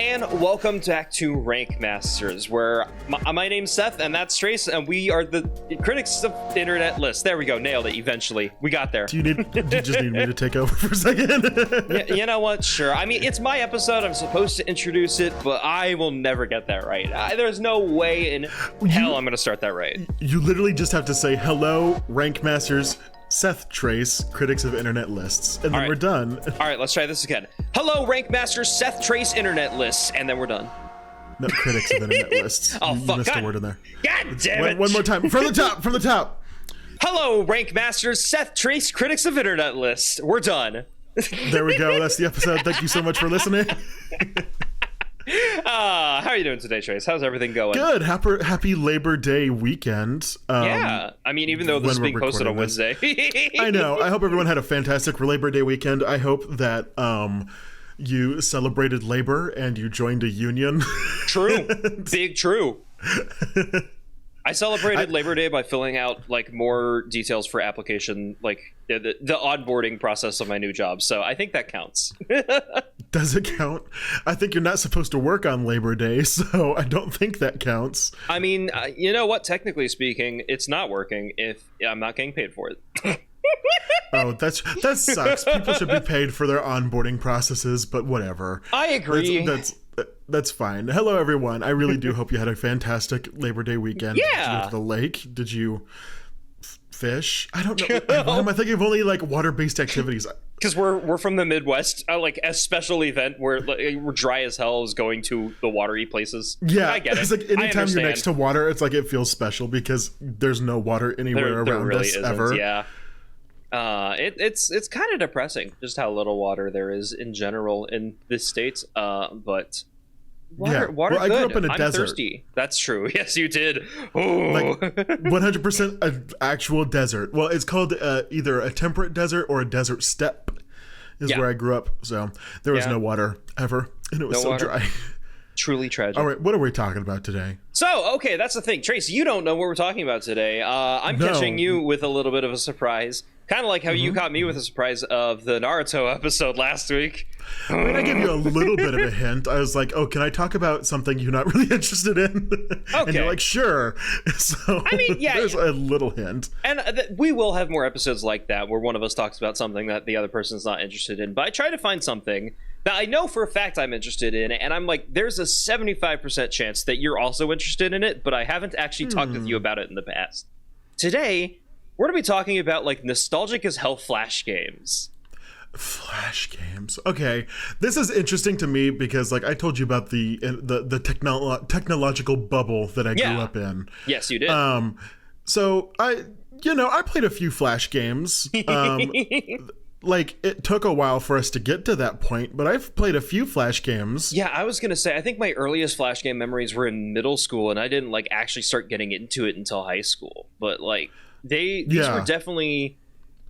and welcome back to Rank Masters, where my name's Seth, and that's Trace, and we are the critics of internet list. There we go, nailed it. Eventually, we got there. Do you just need me to take over for a second? Yeah, you know what? Sure. I mean, it's my episode. I'm supposed to introduce it, but I will never get that right. There's no way in hell I'm going to start that right. You literally just have to say hello, Rank Masters. Seth, Trace, critics of internet lists, and then we're done. All right, let's try this again. Hello, Rank Master, Seth, Trace, internet lists, and then we're done. No, critics of internet lists. Oh, you fuck. missed a word in there. God damn it. One more time. From the top. Hello, Rank Masters, Seth, Trace, critics of internet lists. We're done. There we go. That's the episode. Thank you so much for listening. How are you doing today, Trace? How's everything going? Good. Happy Labor Day weekend. Yeah. I mean, even though this is being posted on Wednesday. I know. I hope everyone had a fantastic Labor Day weekend. I hope that you celebrated labor and you joined a union. True. Big true. I celebrated Labor Day by filling out like more details for application, like the onboarding process of my new job. So I think that counts. Does it count? I think you're not supposed to work on Labor Day, so I don't think that counts. I mean, you know what? Technically speaking, it's not working if I'm not getting paid for it. Oh, that sucks. People should be paid for their onboarding processes, but whatever. I agree. That's fine. Hello, everyone. I really do hope you had a fantastic Labor Day weekend. Yeah. Did you go to the lake? Did you fish? I don't know. Why am I thinking of only like water-based activities? Because we're from the Midwest, like a special event where we're dry as hell is going to the watery places. Yeah, I get it. It's like anytime you're next to water, it's like it feels special because there's no water anywhere around really us isn't, ever. Yeah. It's kind of depressing just how little water there is in general in this state. But water well, I grew up in a desert. Thirsty. That's true. Yes, you did. Ooh. Like 100% an actual desert. Well, it's called either a temperate desert or a desert steppe is where I grew up. So there was no water ever, and it was so dry. Truly tragic. All right, what are we talking about today? So, okay, that's the thing. Trace, you don't know what we're talking about today. I'm catching you with a little bit of a surprise. Kind of like how you caught me with a surprise of the Naruto episode last week. I mean, I gave you a little bit of a hint. I was like, oh, can I talk about something you're not really interested in? Okay. And you're like, sure. So I mean, yeah, there's a little hint. And we will have more episodes like that where one of us talks about something that the other person's not interested in. But I try to find something that I know for a fact I'm interested in, and I'm like, there's a 75% chance that you're also interested in it, but I haven't actually talked with you about it in the past. Today, we're going to be talking about like nostalgic as hell Flash games. Flash games. Okay, this is interesting to me because, like, I told you about the technological bubble that I grew up in. Yes, you did. So I played a few Flash games. Like, it took a while for us to get to that point, but I've played a few Flash games. Yeah, I was gonna say, I think my earliest Flash game memories were in middle school, and I didn't like actually start getting into it until high school. But like, these were definitely.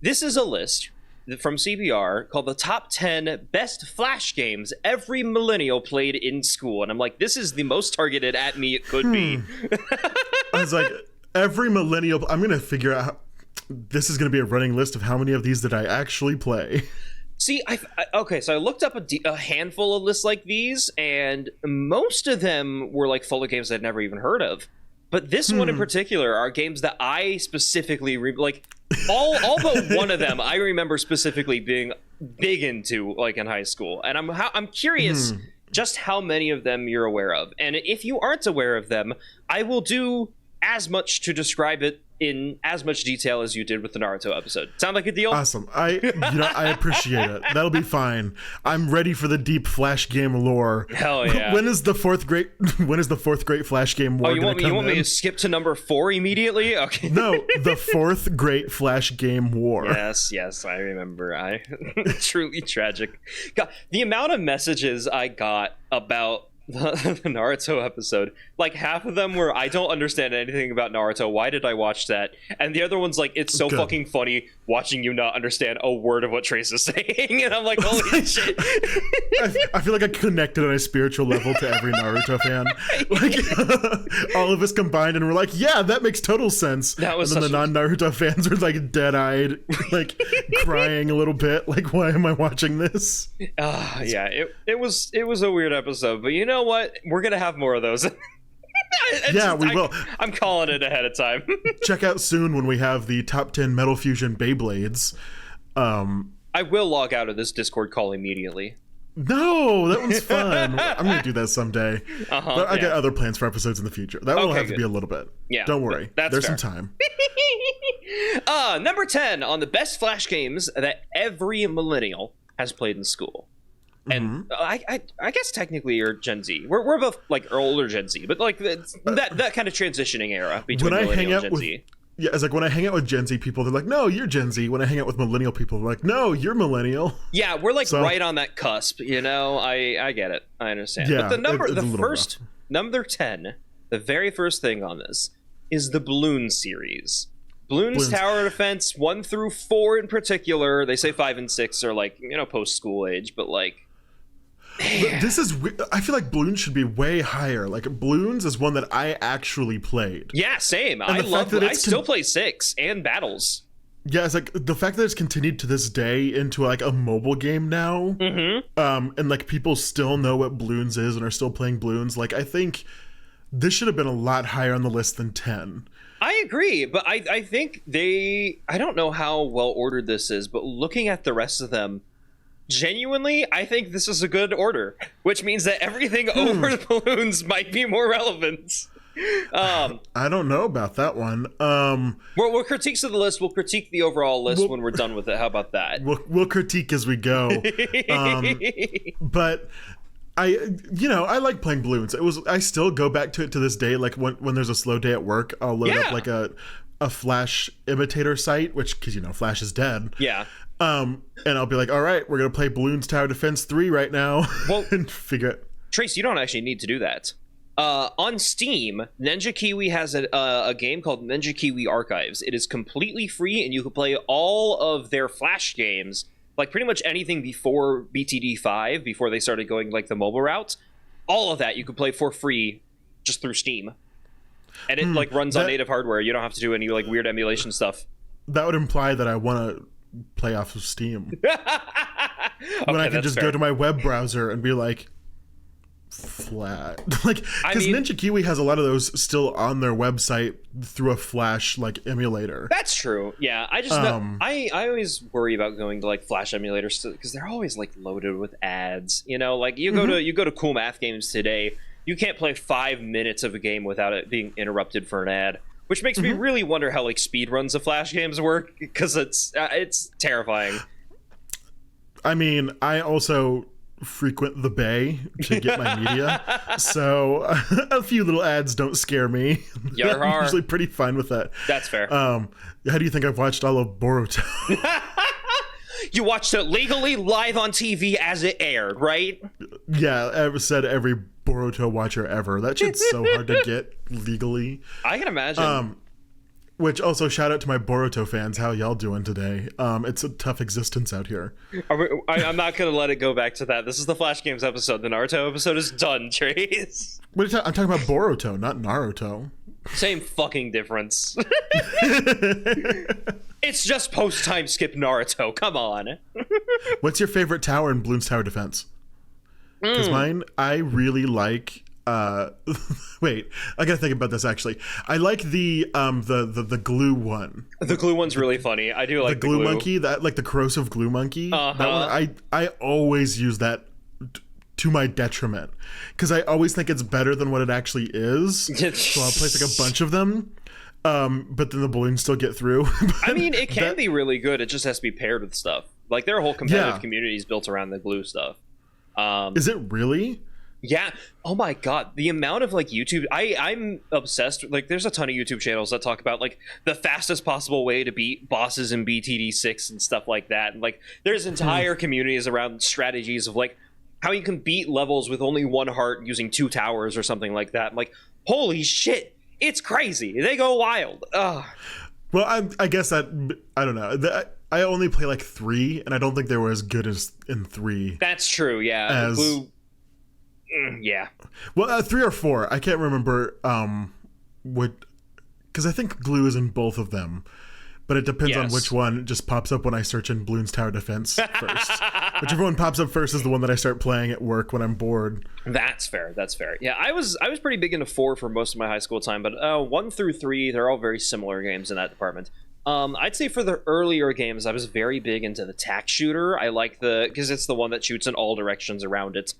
This is a list from CBR called the top 10 best Flash games every millennial played in school, and I'm like, this is the most targeted at me it could be. I was like, every millennial. I'm gonna figure out. This is going to be a running list of how many of these did I actually play. See, okay, so I looked up a handful of lists like these, and most of them were like full of games I'd never even heard of. But this one in particular are games that I specifically like. All but one of them I remember specifically being big into, like in high school, and I'm curious just how many of them you're aware of, and if you aren't aware of them, I will do as much to describe it in as much detail as you did with the Naruto episode. Sound like a deal? Awesome. I appreciate it. That'll be fine. I'm ready for the deep Flash game lore. Hell yeah. When is the fourth great Flash game war? You want me to skip to number 4 immediately? Okay. No, the fourth great Flash game war. Yes, I remember. Truly tragic. God, the amount of messages I got about the Naruto episode, like half of them were I don't understand anything about Naruto, why did I watch that? And the other one's like, it's so fucking funny watching you not understand a word of what Trace is saying. And I'm like, holy shit. I feel like I connected on a spiritual level to every Naruto fan. Like all of us combined, and we're like, yeah, that makes total sense. That was and then the non-Naruto fans are like dead-eyed, like crying a little bit, like, why am I watching this? Yeah, it was a weird episode, but you know what? We're gonna have more of those. We will. I'm calling it ahead of time. Check out soon when we have the top 10 Metal Fusion Beyblades. I will log out of this Discord call immediately. No, that one's fun. I'm gonna do that someday. But I got other plans for episodes in the future. That will have to be a little bit. Yeah, don't worry. There's some time. Number 10 on the best Flash games that every millennial has played in school. And I guess technically you're Gen Z. We're both like older Gen Z, but like that kind of transitioning era between millennial and Gen Z. Yeah, it's like when I hang out with Gen Z people, they're like, no, you're Gen Z. When I hang out with millennial people, they're like, no, you're millennial. Yeah, we're like right on that cusp, you know? I get it. I understand. Yeah, but number 10, the very first thing on this is the Bloons series. Bloons Tower Defense 1 through 4 in particular. They say 5 and 6 are like, you know, post-school age, but like... This is, I feel like Bloons should be way higher. Like Bloons is one that I actually played. Yeah, same. I still play 6 and Battles. Yeah, it's like the fact that it's continued to this day into like a mobile game now, and like people still know what Bloons is and are still playing Bloons. Like I think this should have been a lot higher on the list than 10. I agree, but I think I don't know how well ordered this is, but looking at the rest of them, genuinely, I think this is a good order, which means that everything over the Bloons might be more relevant. I don't know about that one. We'll critique of the list. We'll critique the overall list when we're done with it. How about that? We'll critique as we go. But I like playing Bloons. I still go back to it to this day. Like when there's a slow day at work, I'll load up like a Flash imitator site, which because Flash is dead. Yeah. And I'll be like, all right, we're gonna play Bloons Tower Defense 3 right now. Well, and figure it. Trace, you don't actually need to do that. On Steam, Ninja Kiwi has a game called Ninja Kiwi Archives. It is completely free, and you can play all of their Flash games, like pretty much anything before BTD 5, before they started going like the mobile route. All of that you can play for free just through Steam, and it like runs on native hardware. You don't have to do any like weird emulation stuff. That would imply that I want to play off of Steam when I can just go to my web browser and be like flat like because Ninja Kiwi has a lot of those still on their website through a Flash like emulator. That's true. Yeah, I just I always worry about going to like Flash emulators because they're always like loaded with ads, like you go to Cool Math Games today, you can't play 5 minutes of a game without it being interrupted for an ad. Which makes me really wonder how like speedruns of Flash games work, because it's terrifying. I mean, I also frequent the Bay to get my media, so a few little ads don't scare me. I'm usually pretty fine with that. That's fair. How do you think I've watched all of Boruto? You watched it legally live on TV as it aired, right? Yeah, I've said every Boruto watcher ever. That shit's so hard to get legally. I can imagine. Which also, shout out to my Boruto fans. How y'all doing today? It's a tough existence out here. I'm not going to let it go back to that. This is the Flash Games episode. The Naruto episode is done, Trace. I'm talking about Boruto, not Naruto. Same fucking difference. It's just post-time skip Naruto. Come on. What's your favorite tower in Bloons Tower Defense? Because mine, I really like... wait, I gotta think about this actually. I like the glue one. The glue one's really funny. I do like the glue monkey, that like the corrosive glue monkey. That one, I always use that to my detriment, because I always think it's better than what it actually is. So I'll place like a bunch of them, but then the balloons still get through. I mean, it can be really good. It just has to be paired with stuff. Like there are whole competitive communities built around the glue stuff. Is it really? Yeah. Oh my god, the amount of like YouTube, I'm obsessed. Like there's a ton of YouTube channels that talk about like the fastest possible way to beat bosses in BTD 6 and stuff like that. And like there's entire communities around strategies of like how you can beat levels with only one heart using 2 towers or something like that. I'm like, holy shit, it's crazy. They go wild. Ugh. Well, I guess that, I don't know. I only play like 3, and I don't think they were as good as in 3. That's true, yeah. Blue, yeah. Well, 3 or 4. I can't remember what, because I think Blue is in both of them. But it depends on which one just pops up when I search in Bloons Tower Defense first. Whichever one pops up first is the one that I start playing at work when I'm bored. That's fair. Yeah, I was pretty big into 4 for most of my high school time, but 1 through 3, they're all very similar games in that department. I'd say for the earlier games, I was very big into the tack shooter. I like because it's the one that shoots in all directions around it.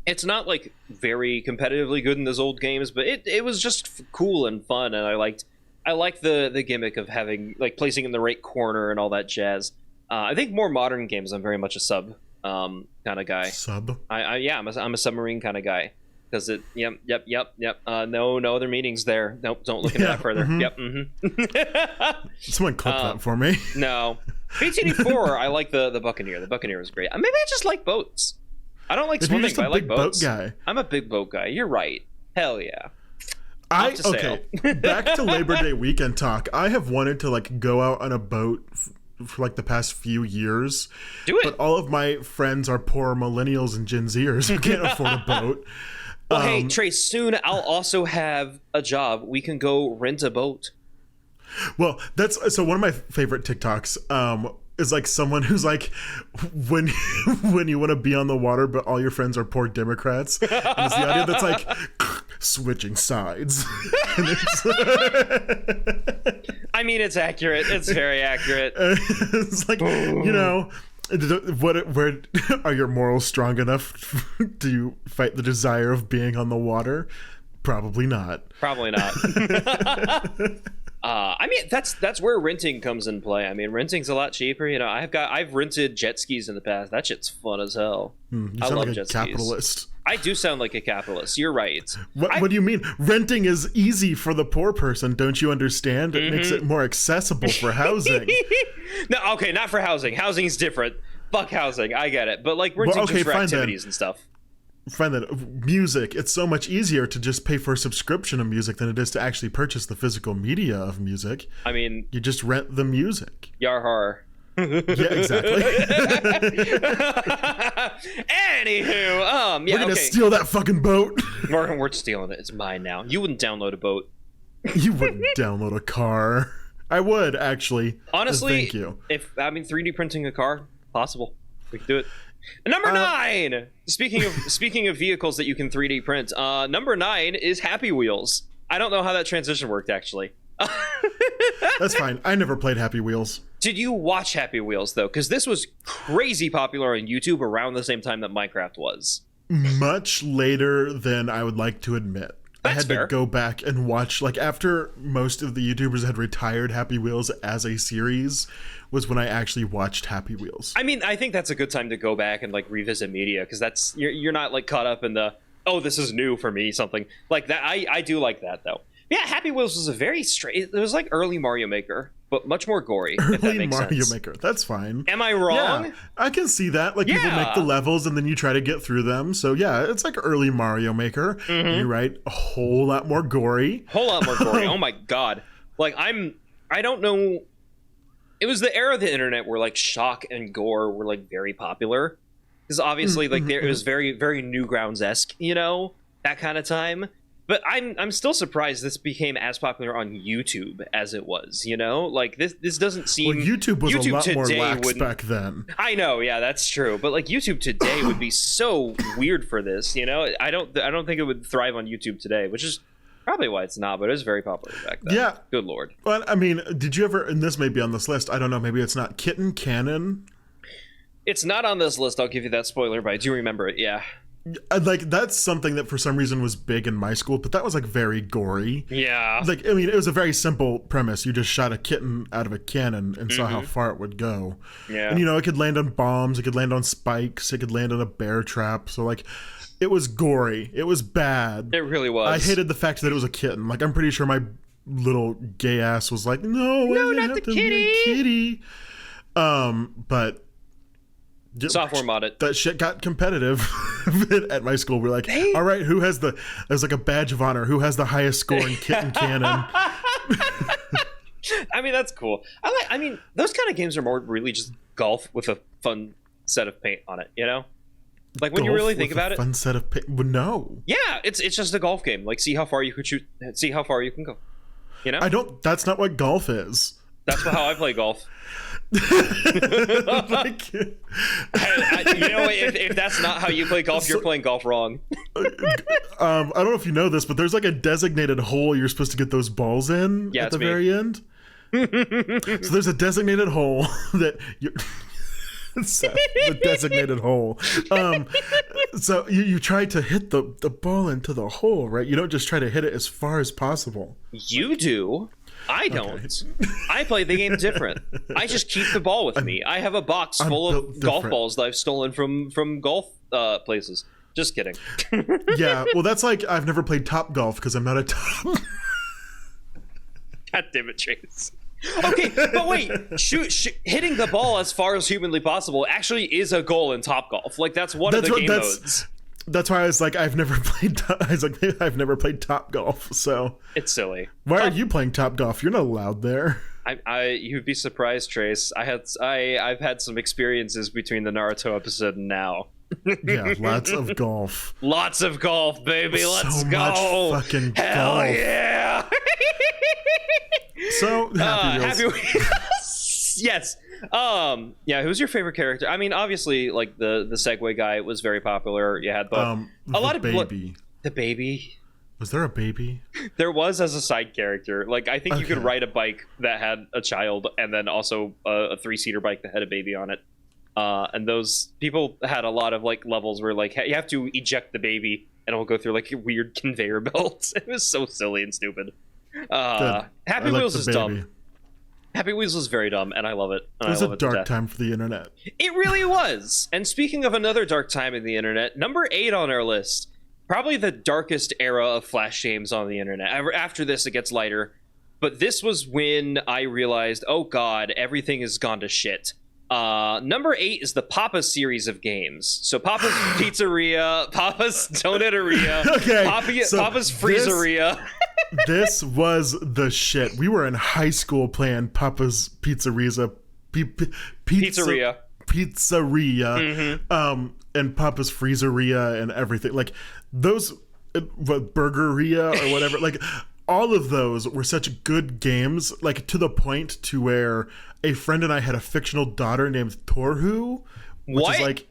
It's not like very competitively good in those old games, but it was just cool and fun, and I liked the gimmick of having like placing in the right corner and all that jazz. I think more modern games, I'm very much a sub kind of guy. Sub? I'm a submarine kind of guy because it. Yep. No other meanings there. Nope. Don't look into that further. Yep. Someone clip that for me. No. BTD4, I like the Buccaneer. The Buccaneer was great. Maybe I just like boats. I don't like swimming, but I like boats. Boat guy. I'm a big boat guy. You're right. Hell yeah. Okay, back to Labor Day weekend talk. I have wanted to like go out on a boat for like the past few years. Do it. But all of my friends are poor millennials and Gen Zers who can't afford a boat. Well, hey, Trace, soon I'll also have a job. We can go rent a boat. Well, so one of my favorite TikToks is like someone who's like, when you want to be on the water, but all your friends are poor Democrats. And it's the audio that's like, switching sides. I mean, it's accurate. It's very accurate. It's like, you know, where are your morals strong enough to fight the desire of being on the water? Probably not. I mean, that's where renting comes in play. I mean, renting's a lot cheaper. You know, I've rented jet skis in the past. That shit's fun as hell. You sound like a capitalist. Skis. I do sound like a capitalist. You're right. What do you mean? Renting is easy for the poor person. Don't you understand? It makes it more accessible for housing. No, okay, not for housing. Housing's different. Fuck housing. I get it. But like renting just for activities and stuff. Find that music, it's so much easier to just pay for a subscription of music than it is to actually purchase the physical media of music. I mean, you just rent the music. Yarhar. Yeah, exactly. Anywho, we're gonna steal that fucking boat. We're stealing it. It's mine now. You wouldn't download a boat. You wouldn't download a car. I would actually. Honestly, thank you. If 3D printing a car, possible. We could do it. Number 9. Speaking of vehicles that you can 3D print, number 9 is Happy Wheels. I don't know how that transition worked actually. That's fine. I never played Happy Wheels. Did you watch Happy Wheels though? Because this was crazy popular on YouTube around the same time that Minecraft was. Much later than I would like to admit. I had to go back and watch, like, after most of the YouTubers had retired, Happy Wheels as a series was when I actually watched Happy Wheels. I mean, I think that's a good time to go back and like revisit media because that's you're not like caught up in the this is new for me something like that. I do like that though. Yeah, Happy Wheels was a very straight. It was like early Mario Maker, but much more gory. If that makes Mario sense. Maker. That's fine. Am I wrong? Yeah, I can see that. Like people make the levels and then you try to get through them. So yeah, it's like early Mario Maker. You're right. A whole lot more gory. Oh my god. Like I don't know. It was the era of the internet where like shock and gore were like very popular. Because obviously like it was very, very Newgrounds-esque, you know, that kind of time. But I'm still surprised this became as popular on YouTube as it was, you know? Like, this doesn't seem... Well, YouTube was a lot more lax back then. I know, yeah, that's true. But, like, YouTube today would be so weird for this, you know? I don't think it would thrive on YouTube today, which is probably why it's not, but it was very popular back then. Yeah. Good lord. But, I mean, did you ever... And this may be on this list. I don't know. Maybe it's not. Kitten Cannon? It's not on this list. I'll give you that spoiler, but I do remember it, yeah. Like, that's something that for some reason was big in my school, but that was like very gory. Yeah. Like, I mean, it was a very simple premise. You just shot a kitten out of a cannon and saw how far it would go. Yeah. And, you know, it could land on bombs, it could land on spikes, it could land on a bear trap. So, like, it was gory. It was bad. It really was. I hated the fact that it was a kitten. Like, I'm pretty sure my little gay ass was like, no, not the kitty. Kitty. But Software mod it. That shit got competitive at my school. We're like, all right, who has there's like a badge of honor. Who has the highest score in Kit and Cannon? I mean, that's cool. I mean, those kind of games are more really just golf with a fun set of paint on it, you know? Like when you really think about it. Fun set of paint? Well, no. Yeah, it's just a golf game. Like, see how far you could shoot, see how far you can go. You know? That's not what golf is. That's how I play golf. Like, you know, if that's not how you play golf, you're playing golf wrong. I don't know if you know this, but there's like a designated hole you're supposed to get those balls in at the very end. So there's a designated hole that you're the designated hole. So you try to hit the ball into the hole, right? You don't just try to hit it as far as possible. You do. I don't. Okay. I play the game different. I just keep the ball with me. I have a box full of golf balls that I've stolen from golf places. Just kidding. Yeah, well, that's like I've never played Top Golf because I'm not a top. God damn it, Chase. Okay, but wait, hitting the ball as far as humanly possible actually is a goal in Top Golf. Like that's one of the game modes. That's why I was like, I've never played Top Golf, so it's silly. Why are you playing Top Golf? You're not allowed there. You'd be surprised, Trace. I've had some experiences between the Naruto episode and now. Yeah, lots of golf. Lots of golf, baby. Let's so go. Much fucking Hell golf. Yeah. So happy wheels. Yes. Yeah, who's your favorite character? I mean, obviously, like the Segway guy was very popular. You had a lot of baby. The baby. Was there a baby? There was as a side character. Like I think you could ride a bike that had a child, and then also a 3-seater bike that had a baby on it. And those people had a lot of like levels where like you have to eject the baby, and it'll go through like weird conveyor belts. It was so silly and stupid. Happy Wheels is dumb. Happy Wheels was very dumb, and I love it. It was a dark time for the internet. It really was. And speaking of another dark time in the internet, number 8 on our list, probably the darkest era of Flash games on the internet. After this, it gets lighter. But this was when I realized, oh god, everything has gone to shit. Number 8 is the Papa series of games. So Papa's Pizzeria, Papa's Donateria, Papa's Freezeria. This was the shit. We were in high school playing Papa's Pizzeria. Pizzeria. Mm-hmm. And Papa's Freezeria and everything. Like those, Burgeria or whatever. Like all of those were such good games. Like to the point to where a friend and I had a fictional daughter named Torhu, which is like,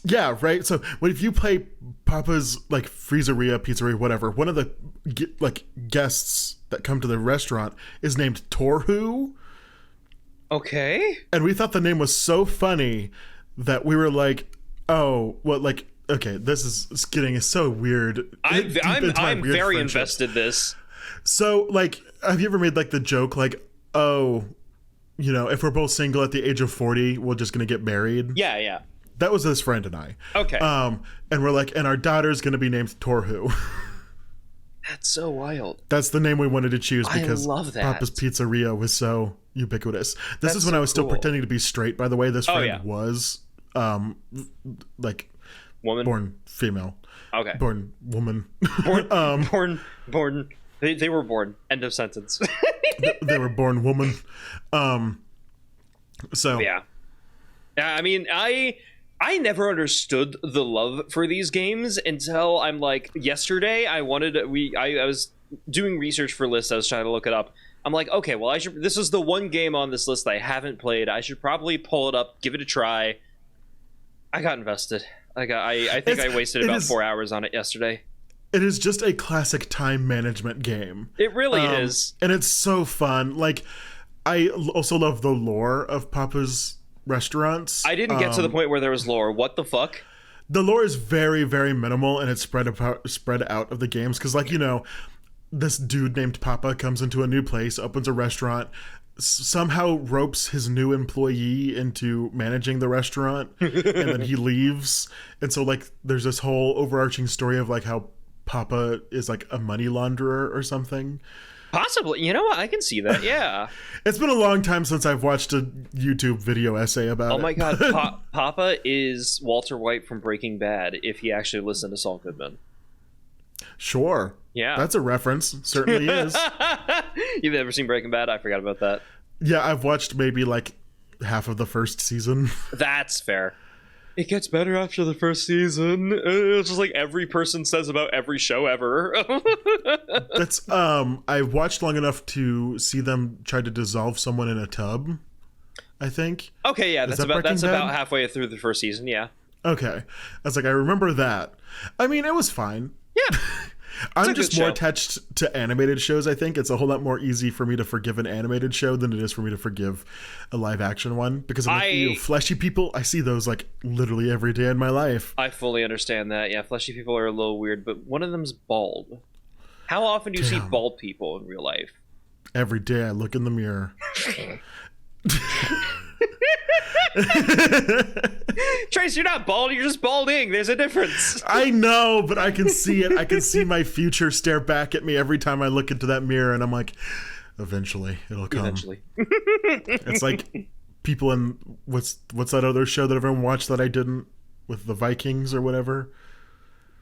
yeah, right. So if you play Papa's like Freezeria, Pizzeria, whatever, one of the like guests that come to the restaurant is named Torhu. Okay. And we thought the name was so funny that we were like, oh, well, like, okay, this is getting so weird. I'm very invested in this. So like, have you ever made like the joke like, oh, you know, if we're both single at the age of 40, we're just gonna get married? Yeah, yeah. That was this friend and I. Okay. And we're like, and our daughter's gonna be named Torhu. That's so wild. That's the name we wanted to choose because I love that. Papa's Pizzeria was so ubiquitous. This is when I was still pretending to be straight, by the way. This friend was like born female. Okay. Born woman. Born they were born. End of sentence. They were born woman. So yeah. I mean, I never understood the love for these games until I'm like yesterday. I was doing research for lists. I was trying to look it up. I'm like, okay, well, this is the one game on this list that I haven't played. I should probably pull it up, give it a try. I got invested. I think I wasted about 4 hours on it yesterday. It is just a classic time management game. It really is. And it's so fun. Like, I also love the lore of Papa's restaurants. I didn't get to the point where there was lore. What the fuck? The lore is very, very minimal, and it's spread out of the games. Because, like, you know, this dude named Papa comes into a new place, opens a restaurant, somehow ropes his new employee into managing the restaurant, and then he leaves. And so, like, there's this whole overarching story of, like, how Papa is, like, a money launderer or something. Possibly. You know what? I can see that. Yeah. It's been a long time since I've watched a YouTube video essay about it. Oh my God. Papa is Walter White from Breaking Bad if he actually listened to Saul Goodman. Sure. Yeah. That's a reference. Certainly is. You've ever seen Breaking Bad? I forgot about that. Yeah, I've watched maybe like half of the first season. That's fair. It gets better after the first season. It's just like every person says about every show ever. That's I watched long enough to see them try to dissolve someone in a tub, I think. Okay, yeah, that's about halfway through the first season, yeah. Okay. I was like, I remember that. I mean, it was fine. Yeah. I'm just more attached to animated shows, I think. It's a whole lot more easy for me to forgive an animated show than it is for me to forgive a live action one. Because I'm like, fleshy people, I see those like literally every day in my life. I fully understand that. Yeah, fleshy people are a little weird, but one of them's bald. How often do you see bald people in real life? Every day I look in the mirror. Trace, you're not bald, you're just balding. There's a difference. I know, but I can see it. I can see my future stare back at me every time I look into that mirror, and I'm like, eventually it'll come. Eventually. It's like people in what's that other show that everyone watched that I didn't, with the Vikings or whatever?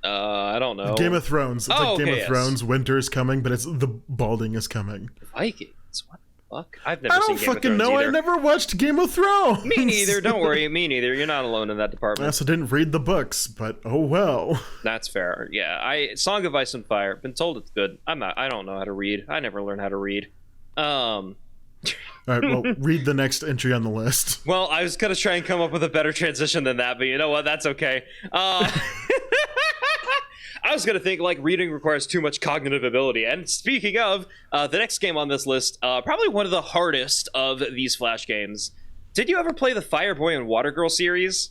I don't know. Game of Thrones. It's like Game of Thrones. Winter is coming, but it's the balding is coming. Vikings. What? Fuck? I've never seen Game of Thrones. I don't fucking know. Either. I never watched Game of Thrones. Me neither. Don't worry. Me neither. You're not alone in that department. I also didn't read the books, but oh well. That's fair. Yeah. Song of Ice and Fire. Been told it's good. I don't know how to read. I never learned how to read. All right. Well, read the next entry on the list. Well, I was gonna try and come up with a better transition than that, but you know what? That's okay. I was going to think, like, reading requires too much cognitive ability. And speaking of, the next game on this list, probably one of the hardest of these Flash games. Did you ever play the Fireboy and Water Girl series?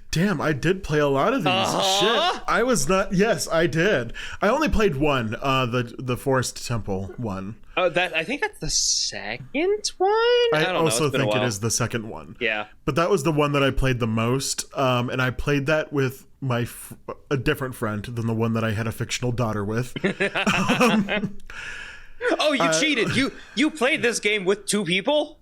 Damn, I did play a lot of these. Shit. I was not... Yes, I did. I only played one, the Forest Temple one. I think that's the second one? I don't also think it is the second one. Yeah. But that was the one that I played the most, and I played that with a different friend than the one that I had a fictional daughter with. Oh, you cheated. You played this game with two people?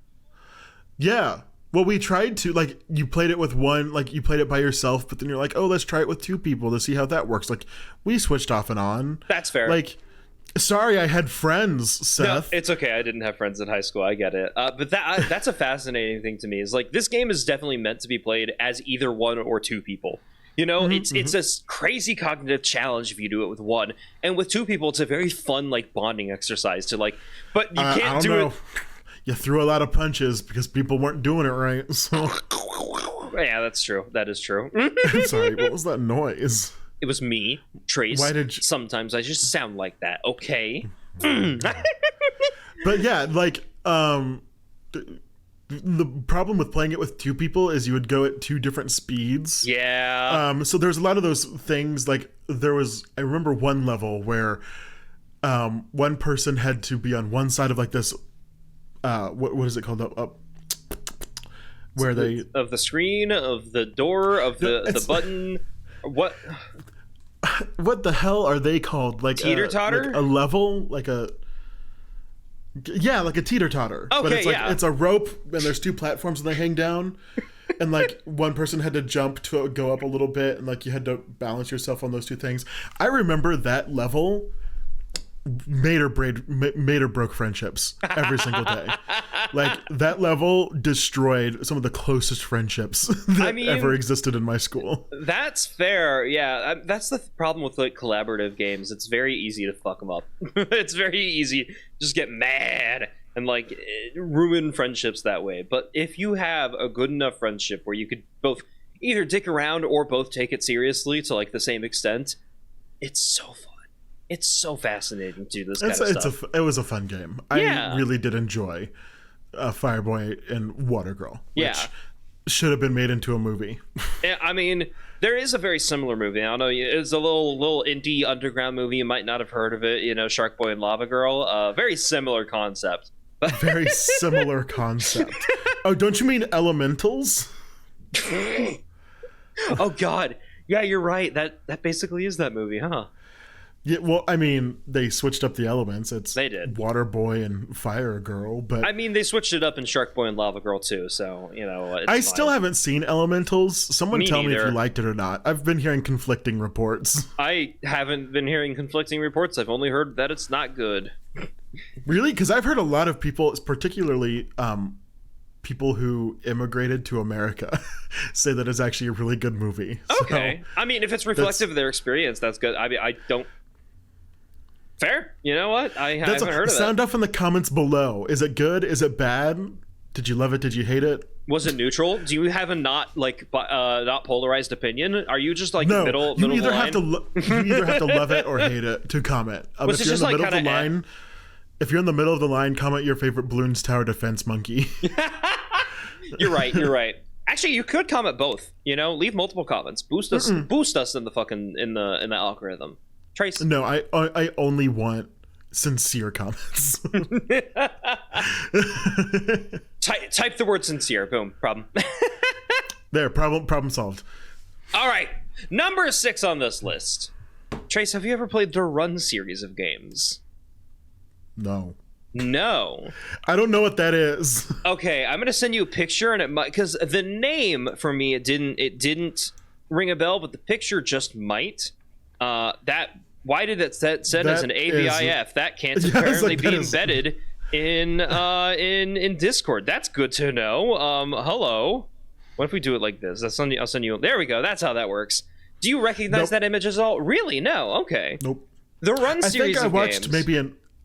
Yeah. Well, we tried to, like, you played it with one, like, you played it by yourself, but then you're like, oh, let's try it with two people to see how that works. Like, we switched off and on. That's fair. Like, sorry, I had friends, Seth. No, it's okay. I didn't have friends in high school. I get it. But that's a fascinating thing to me. Is like, this game is definitely meant to be played as either one or two people. You know, it's a crazy cognitive challenge if you do it with one. And with two people, it's a very fun, like, bonding exercise to, like, but you can't do it. You threw a lot of punches because people weren't doing it right. So. Yeah, that's true. That is true. Sorry, what was that noise? It was me, Trace. Why did you... Sometimes I just sound like that, okay? But yeah, like, the problem with playing it with two people is you would go at two different speeds. Yeah. So there's a lot of those things, like, I remember one level where one person had to be on one side of, like, this... what is it called? Where of the screen, of the door, of the button. What the hell are they called? Like teeter-totter? Like a level, like a teeter-totter. Okay, but it's like it's a rope and there's two platforms and they hang down. And like one person had to jump to go up a little bit and like you had to balance yourself on those two things. I remember that level made or broke friendships every single day. Like, that level destroyed some of the closest friendships that ever existed in my school. That's fair. Yeah, that's the problem with, like, collaborative games. It's very easy to fuck them up. It's very easy. Just get mad and, like, ruin friendships that way. But if you have a good enough friendship where you could both either dick around or both take it seriously to, like, the same extent, it's so fun. It's so fascinating to do this kind of stuff. It was a fun game. Yeah. I really did enjoy Fireboy and Water Girl, which should have been made into a movie. Yeah, I mean, there is a very similar movie. I don't know, it's a little indie underground movie. You might not have heard of it. You know, Shark Boy and Lava Girl. Very similar concept. Very similar concept. Oh, don't you mean Elementals? Oh God, yeah, you're right. That basically is that movie, huh? Yeah, well, I mean, they switched up the elements. They did. Water Boy and Fire Girl, but I mean, they switched it up in Shark Boy and Lava Girl too. So I still haven't seen Elementals. Someone tell me if you liked it or not. I've been hearing conflicting reports. I haven't been hearing conflicting reports. I've only heard that it's not good. Really? Because I've heard a lot of people, particularly people who immigrated to America, say that it's actually a really good movie. Okay. So, I mean, if it's reflective of their experience, that's good. I mean, I don't. Fair. You know what? I haven't heard of it. Sound off in the comments below. Is it good? Is it bad? Did you love it? Did you hate it? Was it neutral? Do you have a not polarized opinion? Are you just like no, middle you either line? You either have to love it or hate it to comment. Was if it you're just in the like middle of the line, if you're in the middle of the line, comment your favorite Bloons Tower Defense monkey. You're right. Actually, you could comment both. Leave multiple comments. Boost us in the fucking in the algorithm. Trace. No, I only want sincere comments. Type the word sincere. Boom. Problem. There. Problem solved. All right. Number 6 on this list. Trace, have you ever played the Run series of games? No. I don't know what that is. Okay, I'm gonna send you a picture, and it might, because the name for me it didn't ring a bell, but the picture just might. Why did it said as an AVIF? That can't apparently be embedded in Discord. That's good to know. Hello. What if we do it like this? I'll send you. There we go. That's how that works. Do you recognize that image at all? Really? No. Okay. Nope. The Run series of games.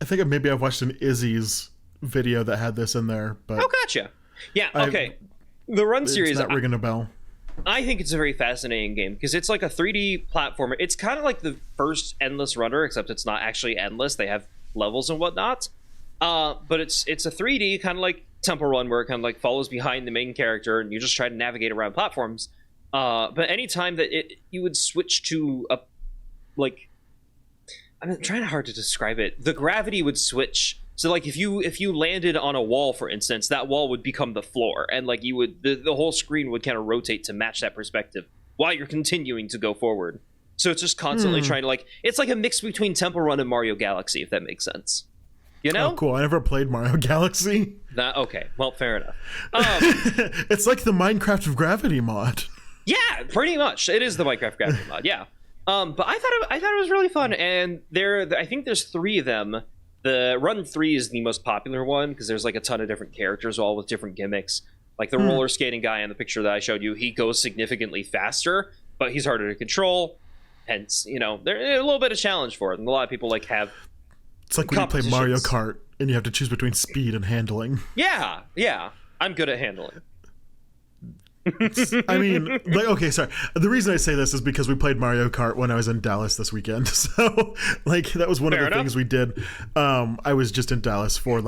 I think maybe I've watched an Izzy's video that had this in there. But gotcha. Yeah. Okay. The Run series. It's not ringing a bell. I think it's a very fascinating game because it's like a 3D platformer. It's kind of like the first Endless Runner, except it's not actually endless. They have levels and whatnot. But it's a 3D kind of like Temple Run, where it kind of like follows behind the main character and you just try to navigate around platforms. But anytime that you would switch to a I'm trying hard to describe it. The gravity would switch. So like if you landed on a wall, for instance, that wall would become the floor, and like you would the whole screen would kind of rotate to match that perspective while you're continuing to go forward. So it's just constantly trying to it's like a mix between Temple Run and Mario Galaxy, if that makes sense. Oh, cool. I never played Mario Galaxy. Okay. Well, fair enough. It's like the Minecraft of Gravity mod. Yeah, pretty much. It is the Minecraft Gravity mod. Yeah. But I thought it was really fun, and I think there's 3 of them. The Run 3 is the most popular one because there's like a ton of different characters, all with different gimmicks. Like the roller skating guy in the picture that I showed you, he goes significantly faster, but he's harder to control. Hence, there's a little bit of challenge for it, and a lot of people have. It's like when you play Mario Kart and you have to choose between speed and handling. Yeah, I'm good at handling. I mean, okay, sorry. The reason I say this is because we played Mario Kart when I was in Dallas this weekend. So, that was one of the things we did. I was just in Dallas for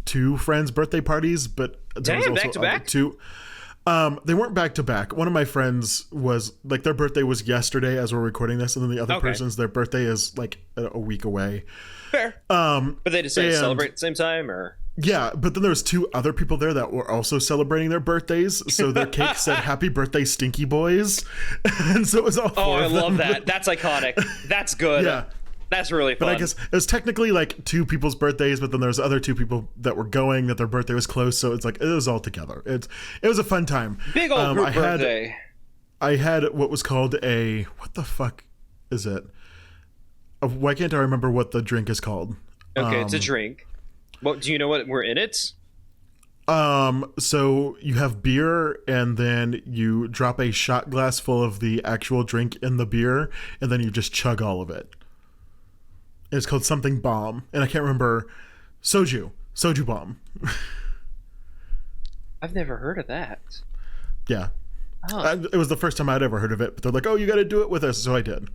2 friends' birthday parties, but there was also back to back? 2. They weren't back to back. One of my friends was their birthday was yesterday as we're recording this, and then the other person's their birthday is a week away. Fair. But they decided to celebrate at the same time, or? Yeah, but then there was 2 other people there that were also celebrating their birthdays. So their cake said "Happy Birthday, Stinky Boys," and so it was all 4 I of them. love that. That's iconic. That's good. Yeah, that's really fun. But I guess it was technically 2 people's birthdays, but then there was other 2 people that were going that their birthday was close. So it's it was all together. It was a fun time. Big old group birthday. I had what was called what the fuck is it? Why can't I remember what the drink is called? Okay, it's a drink. Well, do you know what we're in it? So you have beer, and then you drop a shot glass full of the actual drink in the beer, and then you just chug all of it. It's called something bomb, and I can't remember. Soju bomb. I've never heard of that. Yeah. It was the first time I'd ever heard of it, but they're like, "Oh, you got to do it with us," so I did,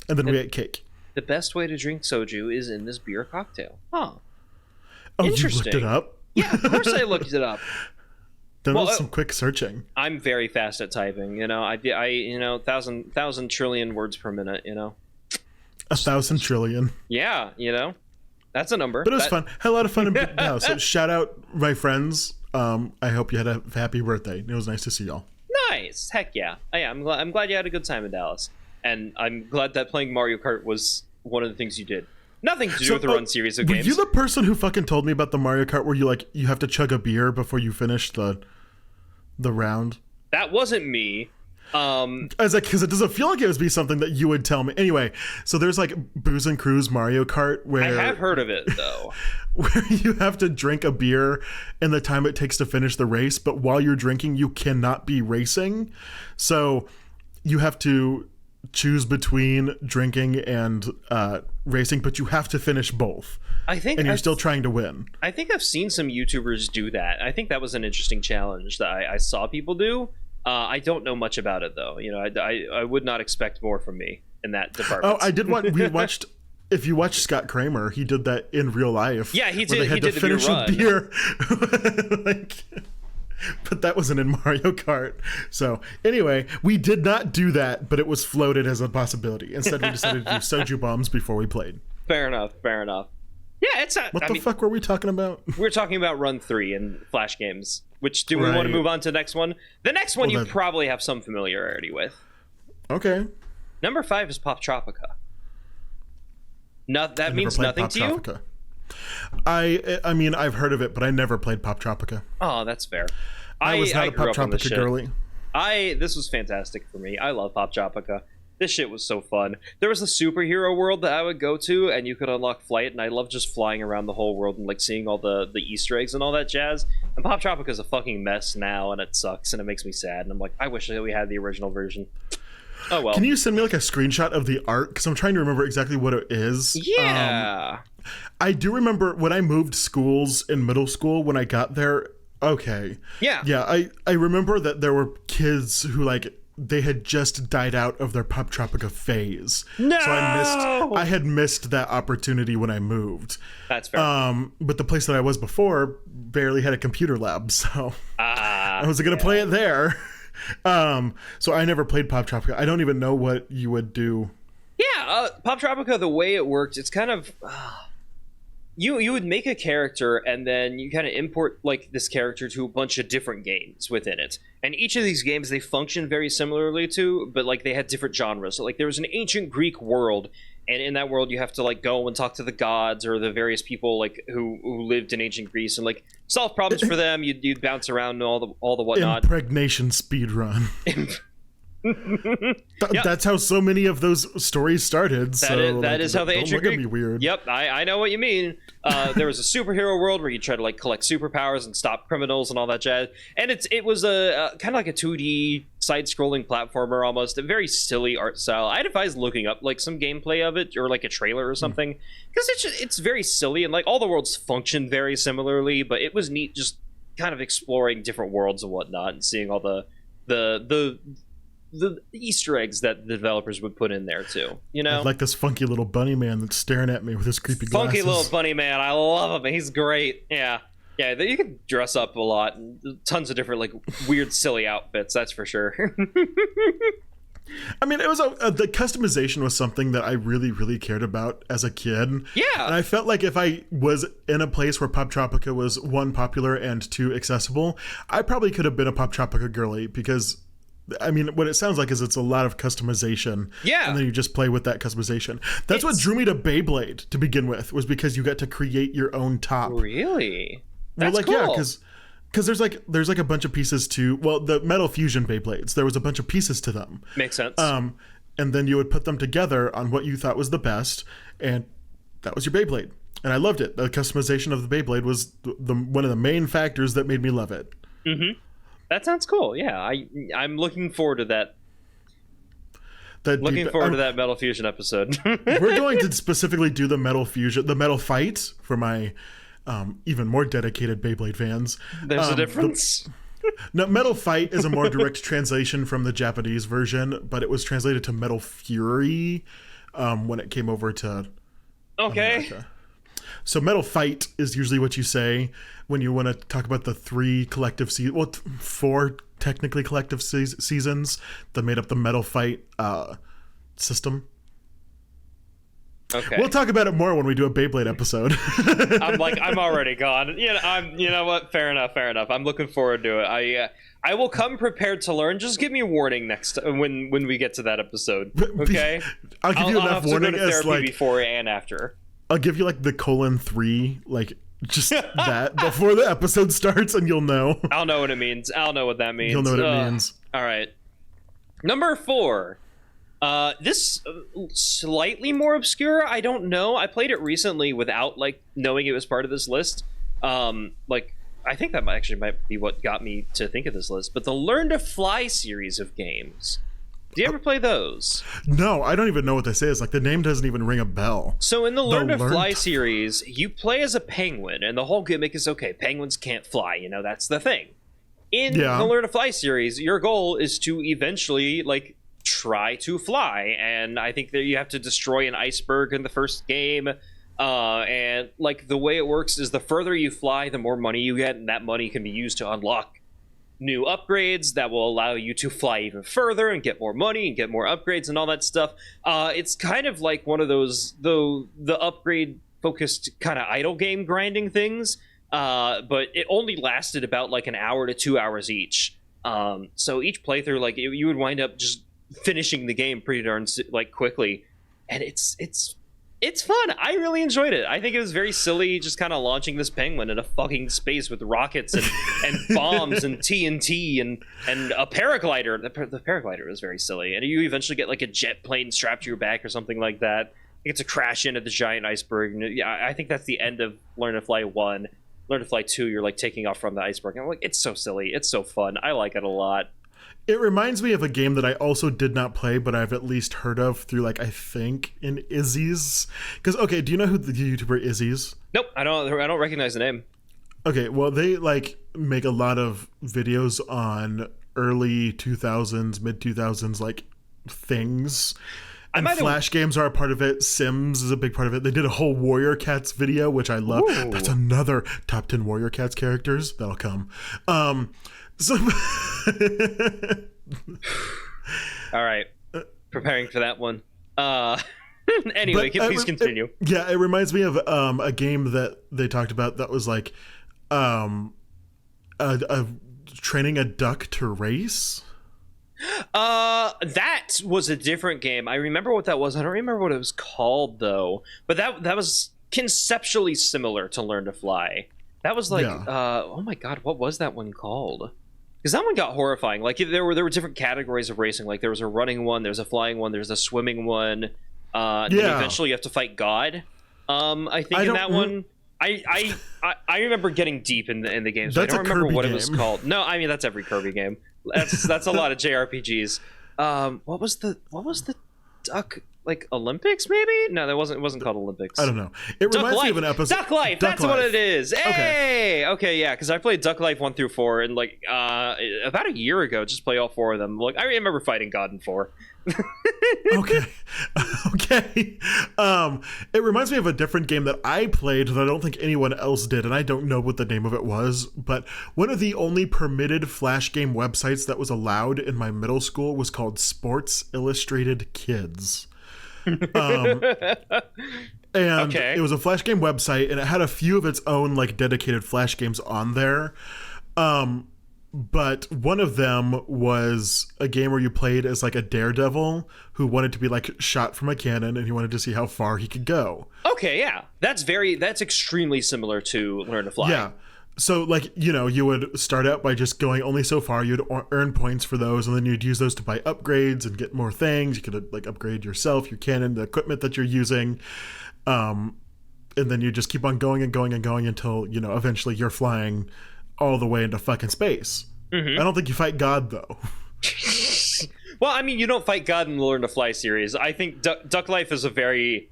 and then we ate cake. The best way to drink soju is in this beer cocktail. Huh. Oh, you looked it up? Yeah, of course I looked it up. Then was some quick searching. I'm very fast at typing. I 1,000 trillion words per minute. 1,000 trillion. Yeah, that's a number. But it was fun. Had a lot of fun in Dallas. So shout out my friends. I hope you had a happy birthday. It was nice to see y'all. Nice. Heck yeah. I'm glad you had a good time in Dallas. And I'm glad that playing Mario Kart was one of the things you did. Nothing to do with the Run series of games. Were you the person who fucking told me about the Mario Kart where you have to chug a beer before you finish the round? That wasn't me. Because it doesn't feel like it would be something that you would tell me. Anyway, so there's like Booze and Cruise Mario Kart where I have heard of it though. Where you have to drink a beer in the time it takes to finish the race, but while you're drinking, you cannot be racing. So you have to choose between drinking and racing, but you have to finish both. And you're still trying to win. I think I've seen some YouTubers do that. I think that was an interesting challenge that I saw people do. I don't know much about it though. You know, I would not expect more from me in that department. Oh, I did want. We watched. If you watch Scott Kramer, he did that in real life. Yeah, he did. They had to finish a beer. But that wasn't in Mario Kart. So anyway, we did not do that, but it was floated as a possibility. Instead, we decided to do soju bombs before we played. Fair enough. Yeah, it's not. What the fuck were we talking about? We're talking about Run 3 and Flash games. Which do we want to move on to the next one? The next one you probably have some familiarity with. Okay. Number 5 is Pop Tropica. That means nothing to you? I mean, I've heard of it, but I never played Pop Tropica. Oh, that's fair. I was not a Pop Tropica girly. This was fantastic for me. I love Pop Tropica. This shit was so fun. There was a superhero world that I would go to, and you could unlock flight, and I love just flying around the whole world and like seeing all the Easter eggs and all that jazz. And Pop Tropica is a fucking mess now, and it sucks, and it makes me sad. And I'm like, I wish that we had the original version. Oh well. Can you send me like a screenshot of the art? Because I'm trying to remember exactly what it is. Yeah. I do remember when I moved schools in middle school when I got there. Okay. Yeah. Yeah, I remember that there were kids who like they had just died out of their Pop Tropica phase. No! So I had missed that opportunity when I moved. That's fair. But the place that I was before barely had a computer lab, so I was going to play it there. So I never played Pop Tropica. I don't even know what you would do. Yeah, Pop Tropica, the way it worked, it's kind of you would make a character and then you kind of import like this character to a bunch of different games within it. And each of these games they function very similarly to, but like they had different genres. So like there was an ancient Greek world, and in that world you have to like go and talk to the gods or the various people like who lived in ancient Greece and like solve problems for them. You'd bounce around and all the whatnot. Impregnation speedrun. Yep. That's how so many of those stories started. That is how the ancient Greek. Me weird. Yep, I know what you mean. There was a superhero world where you try to like collect superpowers and stop criminals and all that jazz. And it was a kind of like a 2D side-scrolling platformer almost, a very silly art style. I'd advise looking up like some gameplay of it or like a trailer or something because it's very silly and like all the worlds function very similarly. But it was neat just kind of exploring different worlds and whatnot and seeing all the Easter eggs that the developers would put in there too, you know? Like this funky little bunny man that's staring at me with his creepy glasses. Funky little bunny man, I love him. He's great. Yeah, you can dress up a lot, and tons of different like weird, silly outfits. That's for sure. I mean, it was the customization was something that I really, really cared about as a kid. Yeah, and I felt like if I was in a place where Pop Tropica was 1, popular and 2, accessible, I probably could have been a Pop Tropica girly because. I mean, what it sounds like is it's a lot of customization. Yeah. And then you just play with that customization. That's what drew me to Beyblade to begin with, was because you got to create your own top. Really? That's cool. Yeah, because there's like a bunch of pieces to, well, the Metal Fusion Beyblades, there was a bunch of pieces to them. Makes sense. And then you would put them together on what you thought was the best, and that was your Beyblade. And I loved it. The customization of the Beyblade was one of the main factors that made me love it. Mm-hmm. That sounds cool. Yeah, I'm looking forward to that. Looking forward to that Metal Fusion episode. We're going to specifically do the Metal Fight for my even more dedicated Beyblade fans. There's a difference. No, Metal Fight is a more direct translation from the Japanese version, but it was translated to Metal Fury when it came over to America. So Metal Fight is usually what you say when you want to talk about the 3 collective seasons, well, 4 technically collective seasons that made up the Metal Fight system. Okay. We'll talk about it more when we do a Beyblade episode. I'm already gone. You know what? Fair enough. I'm looking forward to it. I will come prepared to learn. Just give me a warning next when we get to that episode. Okay, I'll give you enough warning to go to therapy like before and after. I'll give you like the :3, like just that before the episode starts, and you'll know. I'll know what it means. I'll know what that means. You'll know what it means. All right. Number 4. This slightly more obscure. I don't know. I played it recently without like knowing it was part of this list. Like I think that might be what got me to think of this list. But the Learn to Fly series of games. Do you ever play those? No, I don't even know what this is. Like the name doesn't even ring a bell. So in the Learn to Fly series, you play as a penguin, and the whole gimmick is okay. Penguins can't fly. You know, that's the thing. In the Learn to Fly series, your goal is to eventually like try to fly, and I think that you have to destroy an iceberg in the first game. And like the way it works is the further you fly, the more money you get, and that money can be used to unlock new upgrades that will allow you to fly even further and get more money and get more upgrades and all that stuff. It's kind of like one of those the upgrade focused kind of idle game grinding things, but it only lasted about like an hour to 2 hours each. So each playthrough, like you would wind up just finishing the game pretty darn like quickly, and it's fun. I really enjoyed it. I think it was very silly, just kind of launching this penguin in a fucking space with rockets and bombs and TNT and a paraglider. The paraglider was very silly, and you eventually get like a jet plane strapped to your back or something like that. You get to crash into the giant iceberg. And yeah, I think that's the end of Learn to Fly 1. Learn to Fly 2, you're like taking off from the iceberg. And I'm like, it's so silly. It's so fun. I like it a lot. It reminds me of a game that I also did not play, but I've at least heard of through, like, I think, in Izzy's. Because, okay, do you know who the YouTuber Izzy's? Nope, I don't recognize the name. Okay, well, they, like, make a lot of videos on early 2000s, mid-2000s, like, things. And Flash games are a part of it. Sims is a big part of it. They did a whole Warrior Cats video, which I love. Ooh. That's another top 10 Warrior Cats characters. That'll come. So all right, preparing for that one. Anyway, please continue. It reminds me of a game that they talked about that was like training a duck to race. That was a different game. I remember what that was. I don't remember what it was called though, but that was conceptually similar to Learn to Fly. That was like oh my god, what was that one called? Because that one got horrifying. Like there were different categories of racing. Like there was a running one, there's a flying one, there's a swimming one. Then eventually you have to fight God. I think in that one, I remember getting deep in the game. So I don't remember what it was called. No, I mean that's every Kirby game. That's a lot of JRPGs. What was the duck? Like Olympics, maybe? No, it wasn't called Olympics. I don't know. It reminds me of an episode. Duck Life. That's what it is. Hey, okay, yeah. Because I played Duck Life 1 through 4, and like about a year ago, just play all 4 of them. Like I remember fighting God in 4. Okay. It reminds me of a different game that I played that I don't think anyone else did, and I don't know what the name of it was. But one of the only permitted Flash game websites that was allowed in my middle school was called Sports Illustrated Kids. And it was a Flash game website, and it had a few of its own like dedicated Flash games on there. But one of them was a game where you played as like a daredevil who wanted to be like shot from a cannon, and he wanted to see how far he could go. Okay, yeah, that's extremely similar to Learn to Fly. Yeah. So, like, you know, you would start out by just going only so far. You'd earn points for those, and then you'd use those to buy upgrades and get more things. You could, like, upgrade yourself, your cannon, the equipment that you're using. And then you just keep on going and going and going until, you know, eventually you're flying all the way into fucking space. Mm-hmm. I don't think you fight God, though. Well, I mean, you don't fight God in the Learn to Fly series. I think Duck Life is a very...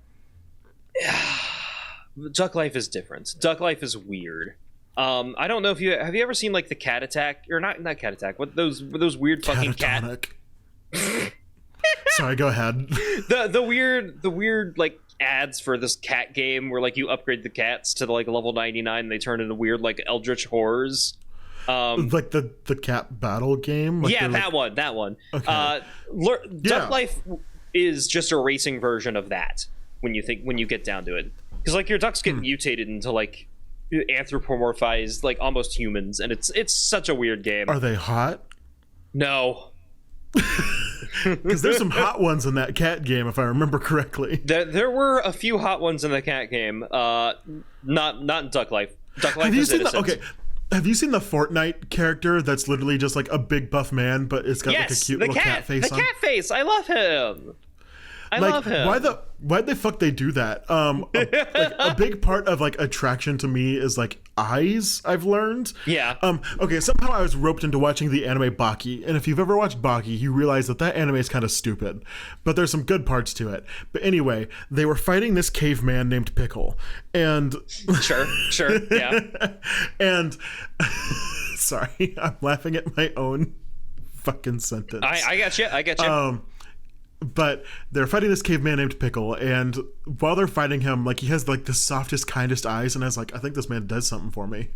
Duck Life is different. Duck Life is weird. I don't know if have you ever seen like the Cat Attack or not Cat Attack? What those weird fucking cat. Sorry, go ahead. The weird like ads for this cat game where like you upgrade the cats to like level 99 and they turn into weird like eldritch horrors. Like the cat battle game. Like that one. Okay. Duck Life is just a racing version of that when you get down to it, because like your ducks get mutated into like anthropomorphized, like almost humans, and it's such a weird game. Are they hot? No. Because there's some hot ones in that cat game, if I remember correctly. There were a few hot ones in the cat game. Not in Duck Life. Duck Life is innocent. Have you seen the Fortnite character that's literally just like a big buff man, but it's got like a cute little cat face on? The cat face. I love him. I love him. Why the fuck they do that? A big part of like attraction to me is like eyes, I've learned. Yeah. Okay, somehow I was roped into watching the anime Baki, and if you've ever watched Baki, you realize that anime is kind of stupid, but there's some good parts to it. But anyway, they were fighting this caveman named Pickle, and sure, yeah. And sorry, I'm laughing at my own fucking sentence. I get you. But they're fighting this caveman named Pickle, and while they're fighting him, like, he has like the softest, kindest eyes, and I was like, I think this man does something for me.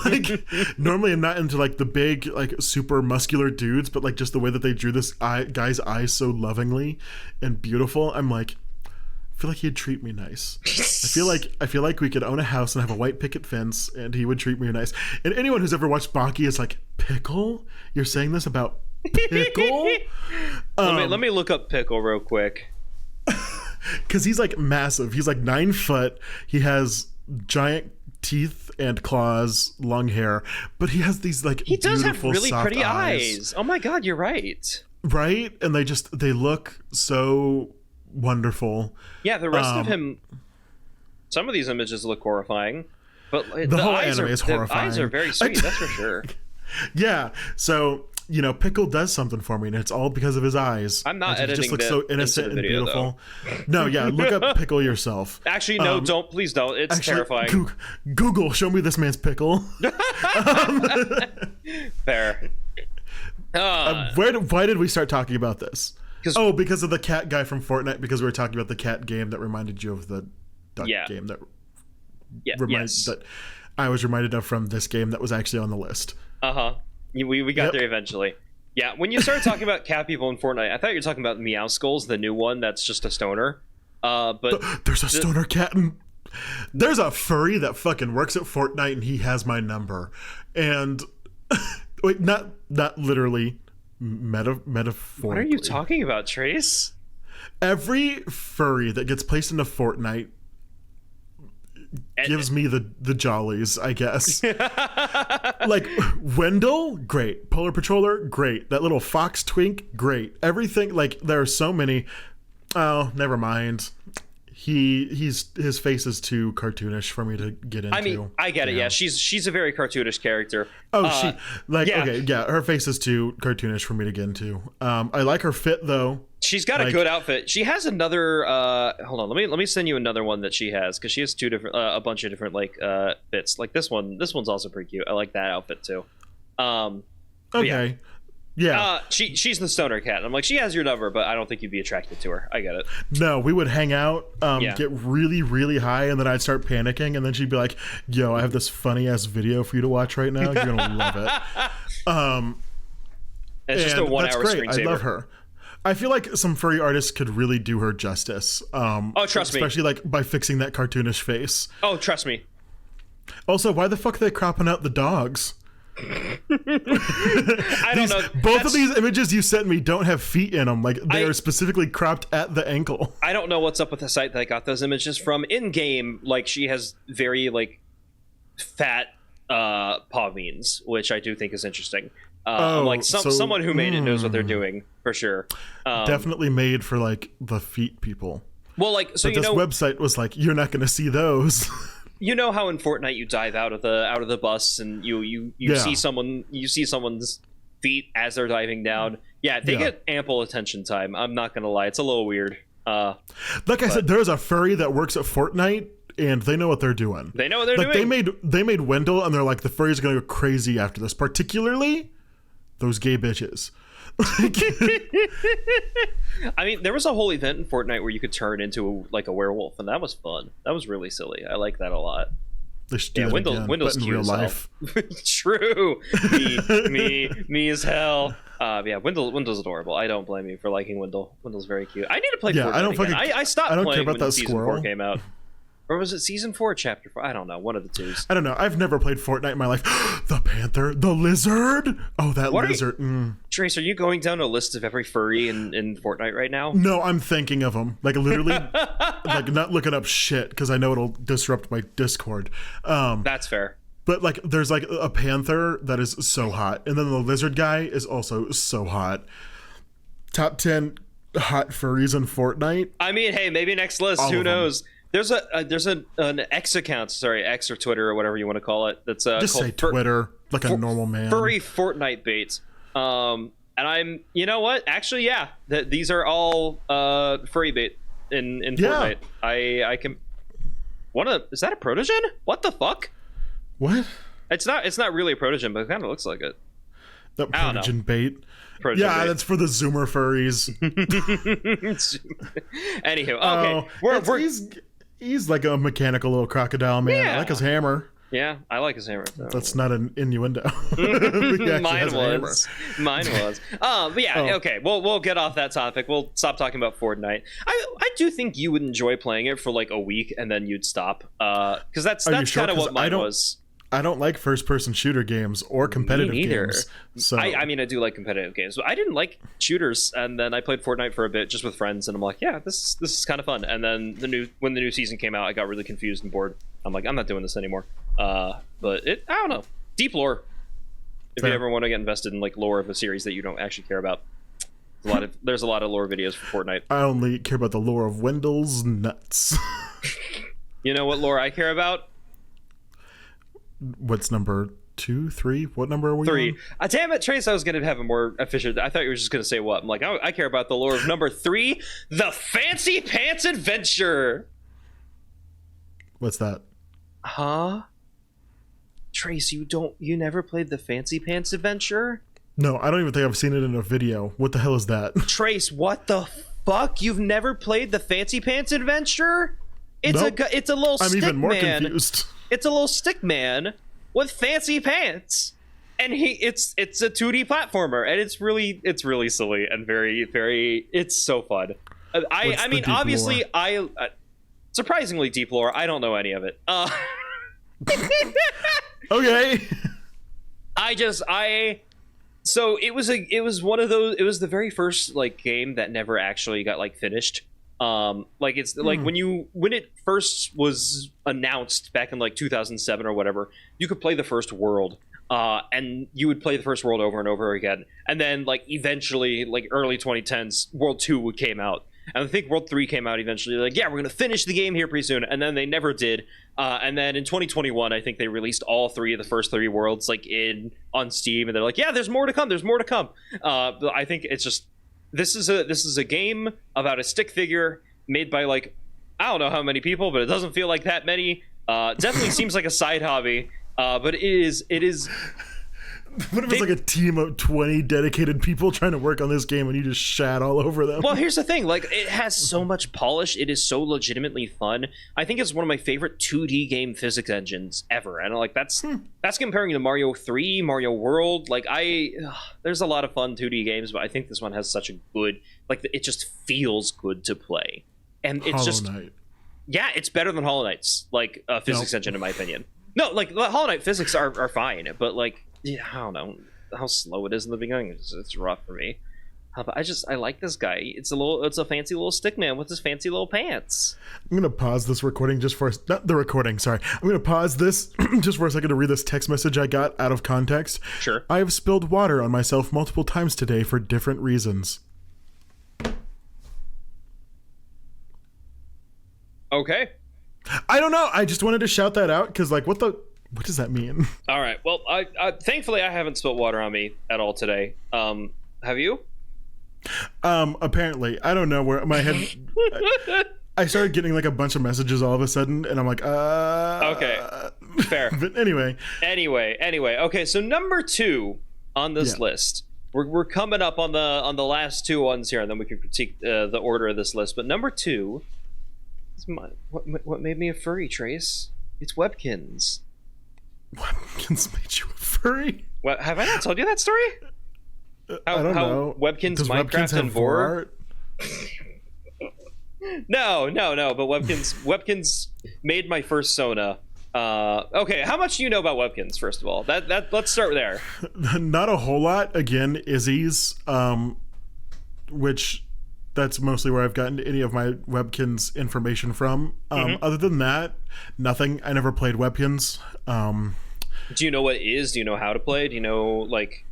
Like, normally I'm not into like the big, like, super muscular dudes, but like just the way that they drew this guy's eyes so lovingly and beautiful, I'm like, I feel like he'd treat me nice. I feel like we could own a house and have a white picket fence, and he would treat me nice. And anyone who's ever watched Baki is like, Pickle? You're saying this about Pickle? Let me look up Pickle real quick. Because he's like massive. He's like 9 foot. He has giant teeth and claws, long hair, but he has these like he does have really pretty eyes. Oh my god, you're right. Right? And they look so wonderful. Yeah, the rest of him, some of these images look horrifying, but the whole anime is horrifying. The eyes are very sweet, that's for sure. Yeah, so Pickle does something for me, and it's all because of his eyes. I'm not editing. He just looks so innocent and beautiful. Though. No, yeah, look up Pickle yourself. Actually, no, don't. Please don't. It's terrifying. Google, show me this man's pickle. Fair. Why did we start talking about this? Because of the cat guy from Fortnite. Because we were talking about the cat game that reminded you of the duck game that that I was reminded of from this game that was actually on the list. We got there eventually. Yeah, when you started talking about cat people in Fortnite, I thought you were talking about Meow Skulls, the new one that's just a stoner. But there's a stoner cat, and there's a furry that fucking works at Fortnite, and he has my number. And wait, not literally, metaphorically. What are you talking about, Trace? Every furry that gets placed into Fortnite gives me the jollies, I guess. Like Wendell, great. Polar Patroller, great. That little fox twink, great. Everything, like, there are so many. Oh, never mind. His face is too cartoonish for me to get into. I mean, I get it. Yeah, she's a very cartoonish character. Her face is too cartoonish for me to get into. I like her fit though. She's got a good outfit. She has another. Hold on, let me send you another one that she has, because she has a bunch of different fits. Like this one. This one's also pretty cute. I like that outfit too. Okay. Yeah. She's the stoner cat. I'm like, she has your number, but I don't think you'd be attracted to her. I get it. No, we would hang out, get really, really high, and then I'd start panicking, and then she'd be like, yo, I have this funny ass video for you to watch right now. You're gonna love it. It's just a 1 hour screensaver. I love her. I feel like some furry artists could really do her justice. Trust me. Especially like by fixing that cartoonish face. Oh, trust me. Also, why the fuck are they cropping out the dogs? I don't know. Both of these images you sent me don't have feet in them. Like, they are specifically cropped at the ankle. I don't know what's up with the site that I got those images from. In game, like, she has very fat paw veins, which I do think is interesting. Someone who made it knows what they're doing for sure. Definitely made for the feet people. Well, but this website was like, you're not going to see those. You know how in Fortnite you dive out of the bus and you see someone's feet as they're diving down. Yeah, they get ample attention time. I'm not gonna lie, it's a little weird. I said, there's a furry that works at Fortnite, and they know what they're doing. They know what they're doing. They made Wendell, and they're like, the furries are gonna go crazy after this, particularly those gay bitches. I mean, there was a whole event in Fortnite where you could turn into a werewolf, and that was fun. That was really silly. I like that a lot. They should do that again, Wendell's but in cute real life. True. Me as hell. Wendell's adorable. I don't blame you for liking Wendell. Wendell's very cute. I need to play Fortnite again. I stopped playing when Season 4 came out. Or was it season 4, chapter 4? I don't know. One of the twos. I don't know. I've never played Fortnite in my life. The panther, the lizard. Oh, that lizard. Trace, are you going down a list of every furry in Fortnite right now? No, I'm thinking of them. Like literally, like not looking up shit because I know it'll disrupt my Discord. That's fair. But like, there's like a panther that is so hot, and then the lizard guy is also so hot. Top 10 hot furries in Fortnite. I mean, hey, maybe next list. Who knows? There's an X account, sorry, X or Twitter or whatever you want to call it. That's just called say Twitter, like a normal man. Furry Fortnite bait. And I'm, you know what? Actually, yeah, these are all furry bait in Fortnite. I can. Is that a protogen? What the fuck? What? It's not really a protogen, but it kind of looks like it. The protogen bait. Yeah, that's for the Zoomer furries. Anywho, okay. He's like a mechanical little crocodile man. Yeah. I like his hammer. Yeah, I like his hammer. That's not an innuendo. Mine was. But yeah, okay. We'll get off that topic. We'll stop talking about Fortnite. I do think you would enjoy playing it for like a week and then you'd stop. Because that's kind of what mine was. I don't like first-person shooter games or competitive games. So I mean, I do like competitive games, but I didn't like shooters. And then I played Fortnite for a bit just with friends, and I'm like, yeah, this is kind of fun. And then when the new season came out, I got really confused and bored. I'm like, I'm not doing this anymore. But I don't know. Deep lore. If you ever want to get invested in like lore of a series that you don't actually care about, there's a lot of lore videos for Fortnite. I only care about the lore of Wendell's nuts. You know what lore I care about? What's number 2, 3? What number are we 3. Damn it, Trace, I was going to have a more efficient. I thought you were just going to say what. I'm like, I care about the lore of number 3, the Fancy Pants Adventure. What's that? Huh? Trace, you never played the Fancy Pants Adventure? No, I don't even think I've seen it in a video. What the hell is that? Trace, what the fuck? You've never played the Fancy Pants Adventure? It's a little stick man. I'm even more confused. It's a little stick man with fancy pants, and it's a 2D platformer, and it's really silly and very, very. It's so fun. I mean, obviously, surprisingly deep lore. I don't know any of it. Okay. So it was one of those. It was the very first like game that never actually got like finished. Like it's like when it first was announced back in like 2007 or whatever, you could play the first world, and you would play the first world over and over again, and then like eventually, like early 2010s, World 2 came out, and I think World 3 came out eventually. Like, yeah, we're gonna finish the game here pretty soon, and then they never did. And then in 2021, I think they released all 3 of the first 3 worlds like on Steam, and they're like, yeah, there's more to come. There's more to come. But I think it's just. This is a game about a stick figure made by like I don't know how many people, but it doesn't feel like that many. Definitely seems like a side hobby, but it is. What if it's like a team of 20 dedicated people trying to work on this game and you just shat all over them? Well, here's the thing. Like, it has so much polish. It is so legitimately fun. I think it's one of my favorite 2D game physics engines ever. And like that's comparing to Mario 3, Mario World. Like there's a lot of fun 2D games, but I think this one has such a good, like it just feels good to play. And it's Hollow Knight. Yeah, it's better than Hollow Knight's like physics engine in my opinion. No, like the Hollow Knight physics are fine, but like yeah, I don't know how slow it is in the beginning. It's rough for me. But I like this guy. It's a fancy little stick man with his fancy little pants. I'm gonna pause this recording just for not the recording. Sorry, I'm gonna pause this just for a second to read this text message I got out of context. Sure. I have spilled water on myself multiple times today for different reasons. Okay. I don't know. I just wanted to shout that out because, like, what does that mean? All right. Well, I thankfully I haven't spilled water on me at all today. Have you? Apparently, I don't know where my head. I started getting like a bunch of messages all of a sudden, and I'm like, Okay, fair. But anyway. Okay, so number 2 on this list. We're coming up on the last 2 ones here, and then we can critique the order of this list. But number 2 is what made me a furry, Trace. It's Webkinz. Webkinz made you a furry? What, have I not told you that story? I don't know. Webkinz, Does Minecraft, Webkinz and Vor. No. But Webkins made my first Sona. Okay, how much do you know about Webkins? First of all, that let's start there. Not a whole lot. Again, Izzy's, which that's mostly where I've gotten any of my Webkins information from. Other than that, nothing. I never played Webkins. Do you know what it is? Do you know how to play? Do you know like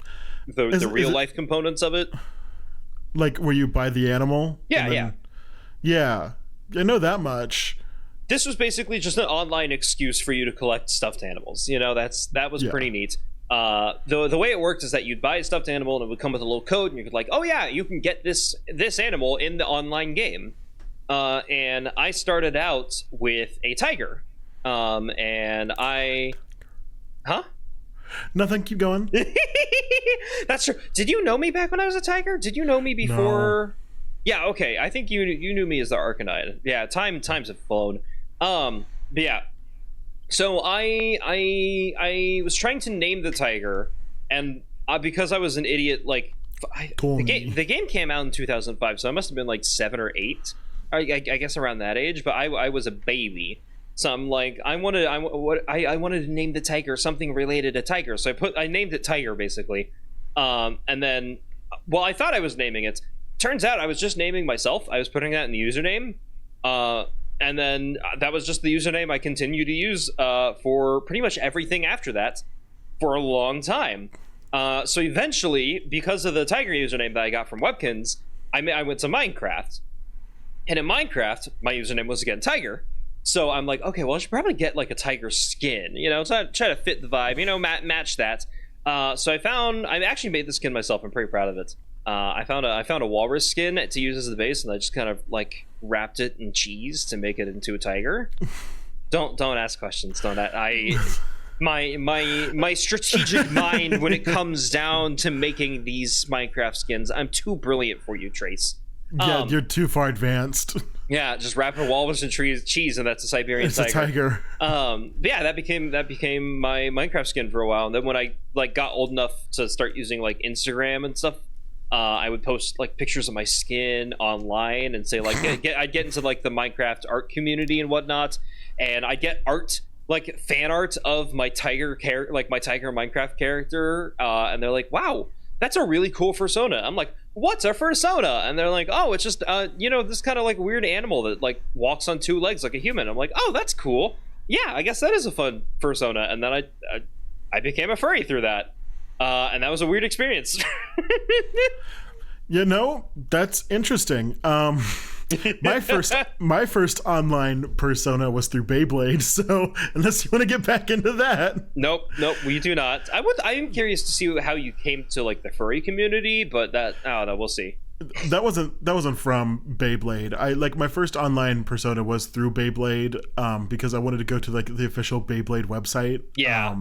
the real life components of it? Like where you buy the animal? Yeah. I know that much. This was basically just an online excuse for you to collect stuffed animals. You know, that was pretty neat. The way it worked is that you'd buy a stuffed animal and it would come with a little code, and you could like, oh yeah, you can get this animal in the online game. And I started out with a tiger, and Nothing. Keep going. That's true. Did you know me back when I was a tiger? Did you know me before? No. Yeah. Okay. I think you knew me as the Arcanine. Yeah. Times have flown. But yeah. So I was trying to name the tiger, and because I was an idiot, like the game came out in 2005, so I must have been like 7 or 8. I guess around that age. But I was a baby. So I'm like, I wanted to name the tiger something related to tiger. So I named it Tiger basically. And then, well, I thought I was naming it. Turns out I was just naming myself. I was putting that in the username. And then that was just the username I continued to use for pretty much everything after that for a long time. So eventually, because of the tiger username that I got from Webkins, I went to Minecraft. And in Minecraft, my username was again Tiger. So I'm like, okay, well, I should probably get like a tiger skin, you know, try to fit the vibe, you know, match that. So I actually made the skin myself. I'm pretty proud of it. I found a walrus skin to use as the base, and I just kind of like wrapped it in cheese to make it into a tiger. Don't ask questions. My strategic mind when it comes down to making these Minecraft skins, I'm too brilliant for you, Trace. Yeah, you're too far advanced. Yeah, just wrap a walrus in cheese, and that's a Siberian tiger. It's a tiger. Yeah, that became my Minecraft skin for a while. And then when I like got old enough to start using like Instagram and stuff, I would post like pictures of my skin online and say like I'd get into like the Minecraft art community and whatnot, and I'd get art like fan art of my tiger my tiger Minecraft character, and they're like, wow, that's a really cool fursona. I'm like, what's a fursona? And they're like, oh, it's just this kind of like weird animal that like walks on 2 legs like a human. I'm like, oh, that's cool. Yeah, I guess that is a fun fursona. And then I became a furry through that, and that was a weird experience. You know, that's interesting. My first online persona was through Beyblade, so unless you want to get back into that. Nope, we do not. I am curious to see how you came to like the furry community, but we'll see. That wasn't from Beyblade. I like my first online persona was through Beyblade, because I wanted to go to like the official Beyblade website. Yeah.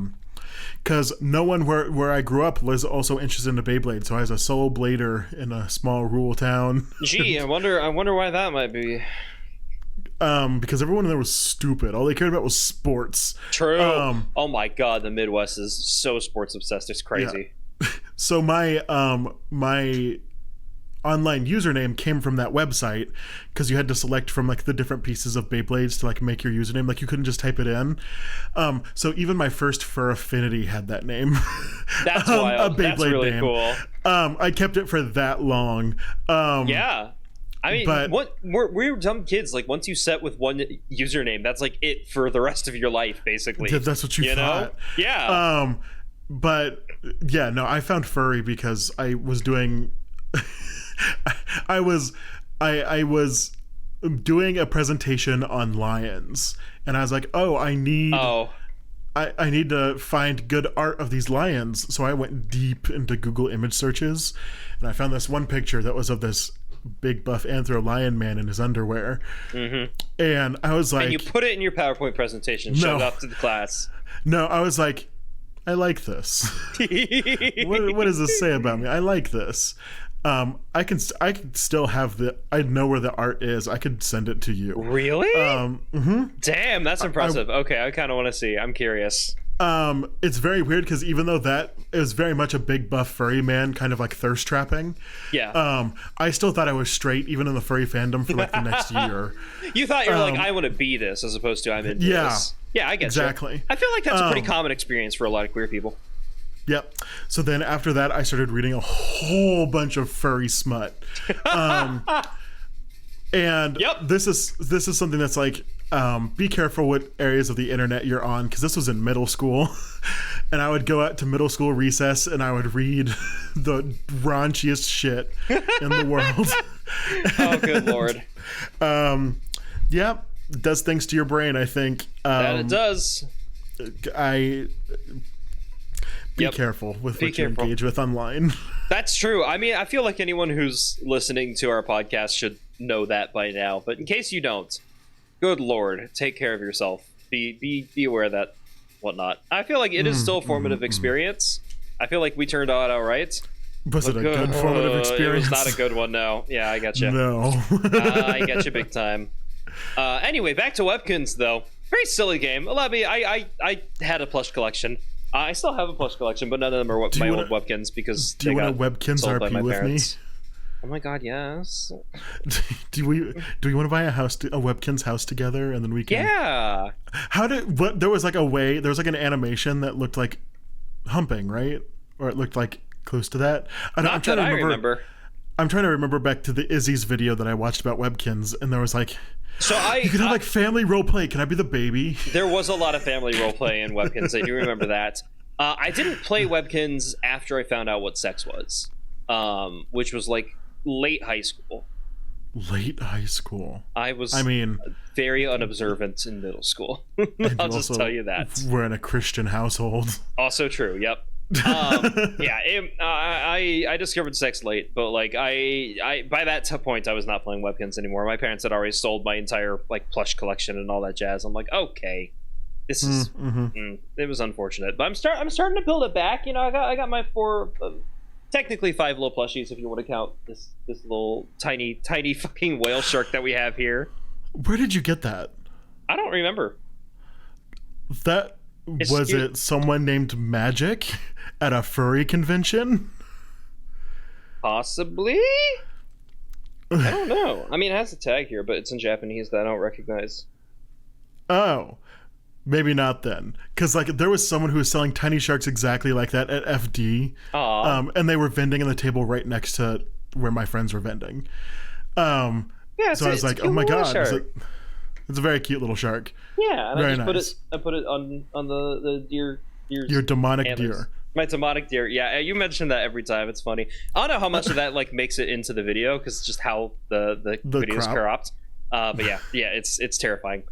Because no one where I grew up was also interested in the Beyblade, so I was a solo blader in a small rural town. Gee, I wonder why that might be. Because everyone there was stupid. All they cared about was sports. True. Oh my god, the Midwest is so sports obsessed. It's crazy. Yeah. So my online username came from that website, because you had to select from like the different pieces of Beyblades to like make your username. Like you couldn't just type it in. So even my first Fur Affinity had that name. That's wild. A Beyblade That's really name. Cool. I kept it for that long. Yeah. I mean, we're dumb kids. Like once you set with one username, that's like it for the rest of your life, basically. That's what you thought. Know? Yeah. But yeah, no, I found furry because I was doing. I was doing a presentation on lions, and I was like, I need to find good art of these lions. So I went deep into Google image searches, and I found this one picture that was of this big buff anthro lion man in his underwear. Mm-hmm. And I was like, and you put it in your PowerPoint prepresentation, showed off to the class. No, I was like, I like this. What does this say about me? I like this. I can still have I know where the art is. I could send it to you. Really? Mm-hmm. Damn, that's impressive. Okay, I kind of want to see. I'm curious. It's very weird because even though that is very much a big buff furry man, kind of like thirst trapping. Yeah. I still thought I was straight even in the furry fandom for like the next year. You thought you're like, I want to be this as opposed to I'm into this. Yeah, I get exactly. You. I feel like that's a pretty common experience for a lot of queer people. Yep. So then after that, I started reading a whole bunch of furry smut. And this is something that's like, be careful what areas of the internet you're on, because this was in middle school. And I would go out to middle school recess and I would read the raunchiest shit in the world. Oh, good Lord. Yeah, it does things to your brain, I think. That it does. Be careful with what you engage with online. That's true. I mean, I feel like anyone who's listening to our podcast should know that by now. But in case you don't, good Lord, take care of yourself. Be aware of that, whatnot. I feel like it is still a formative experience. I feel like we turned out all right. Was it a good formative experience? It was not a good one, no. Yeah, I got you. No. I got you big time. Anyway, back to Webkinz, though. Very silly game. I had a plush collection. I still have a plush collection, but none of them are old Webkinz because do you want a Webkinz RP with me? Oh my god, yes. do we want to buy a Webkinz house together and then we can? Yeah. There was like an animation that looked like humping, right? Or it looked like close to that. I'm trying to remember. I'm trying to remember back to the Izzy's video that I watched about Webkinz, and there was like, you could have like family role play. Can I be the baby? There was a lot of family role play in Webkinz. I do remember that. I didn't play Webkinz after I found out what sex was, which was like late high school. Late high school. I was very unobservant in middle school. I'll just tell you that. We're in a Christian household. Also true. Yep. I discovered sex late, but like I by that point I was not playing Webkinz anymore. My parents had already sold my entire like plush collection and all that jazz. I'm like, okay, this is it was unfortunate, but I'm starting to build it back. You know, I got my technically 5 little plushies if you want to count this little tiny fucking whale shark that we have here. Where did you get that? I don't remember. Was it someone named Magic at a furry convention? Possibly? I don't know. I mean, it has a tag here, but it's in Japanese that I don't recognize. Oh. Maybe not then. Because like there was someone who was selling tiny sharks exactly like that at FD. And they were vending on the table right next to where my friends were vending. So I was like, oh my god. It's a very cute little shark. Yeah, and very I nice. put it on the deer. Your demonic antlers. deer. My demonic deer. Yeah, you mention that every time. It's funny. I don't know how much of that like makes it into the video because just how the video is cropped. But yeah, it's terrifying.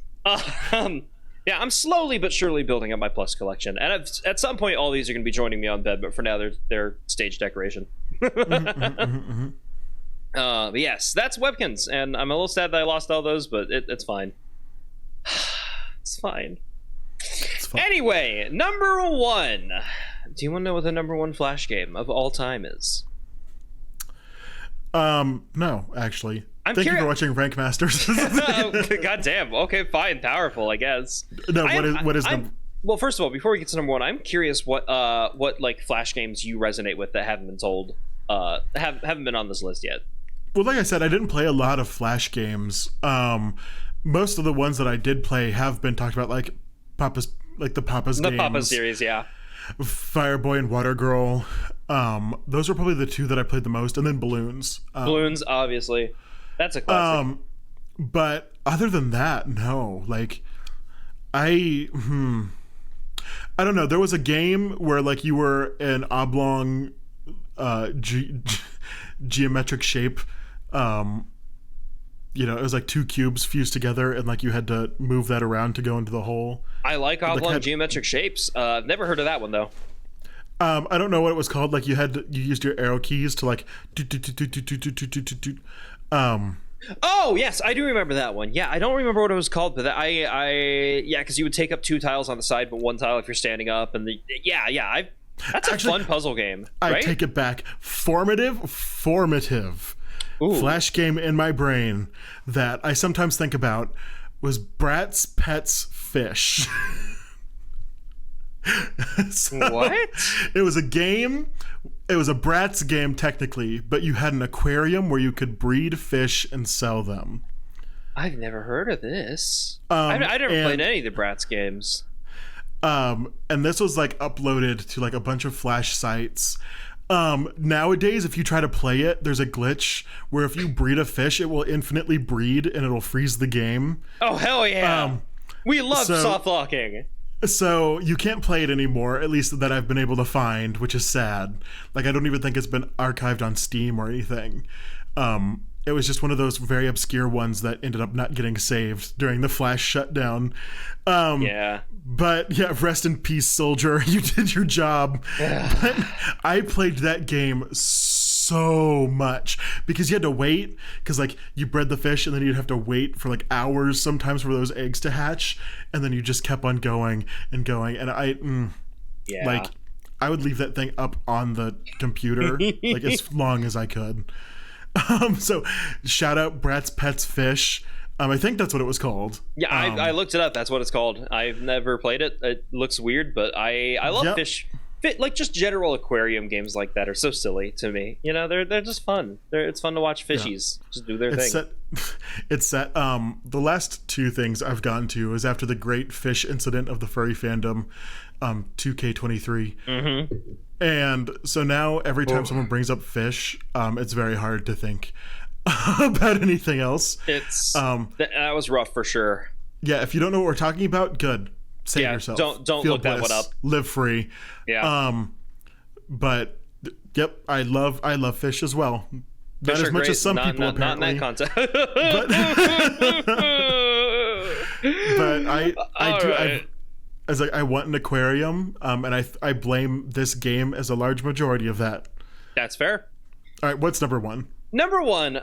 Yeah, I'm slowly but surely building up my plus collection, and at some point all these are going to be joining me on bed. But for now, they're stage decoration. But yes, that's Webkinz, and I'm a little sad that I lost all those, but it's fine. It's fine. Anyway, number 1. Do you want to know what the number 1 Flash game of all time is? No, actually. Thank you for watching Rank Masters. God damn. Okay, fine. Powerful, I guess. No, what is the... Well, first of all, before we get to number 1, I'm curious what like Flash games you resonate with that haven't been told, haven't been on this list yet. Well, like I said, I didn't play a lot of Flash games. Most of the ones that I did play have been talked about, like the Papa's games. The Papa series, yeah. Fireboy and Water Girl. Those are probably the 2 that I played the most, and then Balloons. Balloons, obviously. That's a classic. But other than that, no. Like, I don't know. There was a game where like you were an oblong geometric shape. It was like 2 cubes fused together, and like you had to move that around to go into the hole. I like oblong geometric shapes. I've never heard of that one though. I don't know what it was called. Like you used your arrow keys to like Oh yes, I do remember that one. Yeah, I don't remember what it was called, but because you would take up 2 tiles on the side, but 1 tile if you're standing up, and that's a fun puzzle game. Right? I take it back. Formative Flash game in my brain that I sometimes think about was Bratz Pets Fish. So, What? It was a game. It was a Bratz game technically, but you had an aquarium where you could breed fish and sell them. I've never heard of this. I never played any of the Bratz games. And this was like uploaded to like a bunch of Flash sites. Nowadays, if you try to play it, there's a glitch where if you breed a fish, it will infinitely breed and it'll freeze the game. Oh, hell yeah. We love soft locking. So you can't play it anymore, at least that I've been able to find, which is sad. Like, I don't even think it's been archived on Steam or anything. It was just one of those very obscure ones that ended up not getting saved during the Flash shutdown. Yeah. But yeah, rest in peace, soldier. You did your job. But I played that game so much because you had to wait, because like you bred the fish and then you'd have to wait for like hours sometimes for those eggs to hatch, and then you just kept on going and going. And like I would leave that thing up on the computer like as long as I could. So shout out Bratz Pets Fish. I think that's what it was called. Yeah, I looked it up. That's what it's called. I've never played it. It looks weird, but I love fish. Like just general aquarium games like that are so silly to me. You know, they're just fun. It's fun to watch fishies just do their thing. It's set. The last two things I've gotten to is after the great fish incident of the furry fandom, 2K23. Mm-hmm. And so now every time someone brings up fish, it's very hard to think about anything else. It's that was rough for sure. Yeah, if you don't know what we're talking about, good. Save yourself. Don't look that one up. Live free. Yeah. But yep, I love fish as well. Fish not as much as some people apparently. Not in that context. but I do. Right. I want an aquarium, and I blame this game as a large majority of that. That's fair. All right, what's number one? Number one,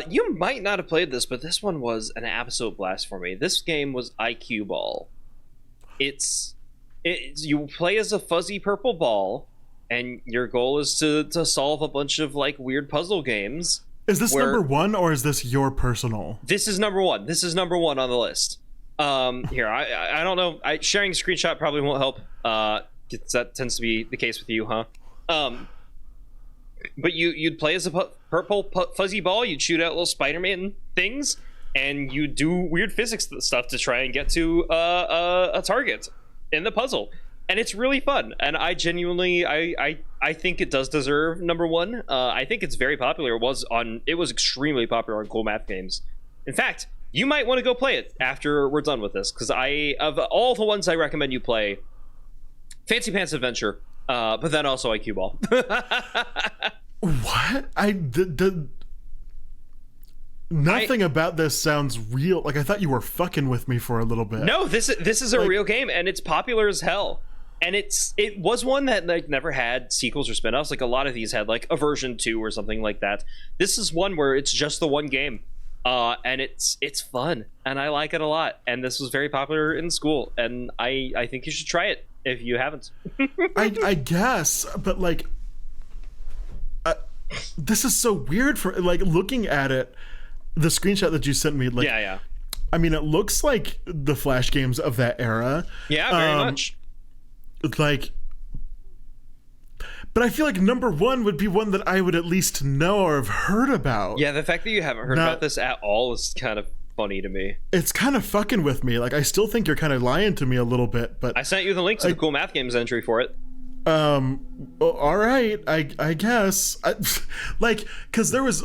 you might not have played this, but this one was an absolute blast for me. This game was IQ Ball. It's you play as a fuzzy purple ball, and your goal is to solve a bunch of like weird puzzle games. Is this number one, or is this your personal? This is number one. This is number one on the list. Here, I don't know. Sharing a screenshot probably won't help. That tends to be the case with you, huh? But you'd play as a purple fuzzy ball. You'd shoot out little Spider-Man things, and you do weird physics stuff to try and get to a target in the puzzle. And it's really fun. And I genuinely, I think it does deserve number one. I think it's very popular. It was extremely popular on Cool Math Games. In fact, you might want to go play it after we're done with this, because of all the ones I recommend you play, Fancy Pants Adventure, but then also IQ Ball. What? Nothing about this sounds real. Like, I thought you were fucking with me for a little bit. No, this is a real game, and it's popular as hell. And it was one that like never had sequels or spin-offs. Like a lot of these had like a version 2 or something like that. This is one where it's just the one game. And it's fun, and I like it a lot. And this was very popular in school, and I think you should try it if you haven't. I guess, but like, this is so weird for like looking at it. The screenshot that you sent me, like, yeah. I mean, it looks like the Flash games of that era. Yeah, very much. Like, but I feel like number one would be one that I would at least know or have heard about. Yeah, the fact that you haven't heard about this at all is kind of funny to me. It's kind of fucking with me. Like, I still think you're kind of lying to me a little bit, but I sent you the link to the Cool Math Games entry for it. Well, all right, I guess. Like, because there was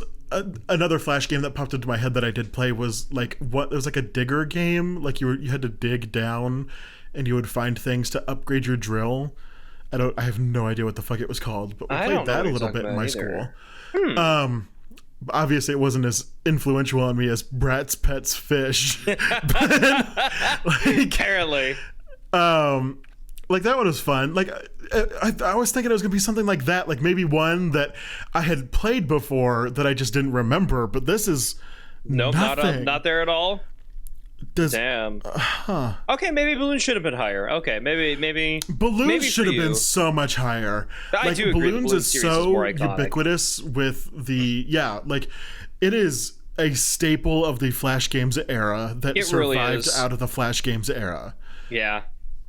another Flash game that popped into my head that I did play was like it was like a digger game. Like you had to dig down, and you would find things to upgrade your drill. I have no idea what the fuck it was called, but we played that a little bit in my school. Obviously it wasn't as influential on me as Bratz Pets Fish. But, like, apparently. Like that one was fun. Like I was thinking it was gonna be something like that, like maybe one that I had played before that I just didn't remember, but this is nothing. Not there at all. Damn. Okay, maybe Balloon should have been higher. Okay, maybe Balloons should have been so much higher. I do agree. Balloons is so ubiquitous with the like it is a staple of the Flash Games era that survived out of the Flash Games era. Yeah.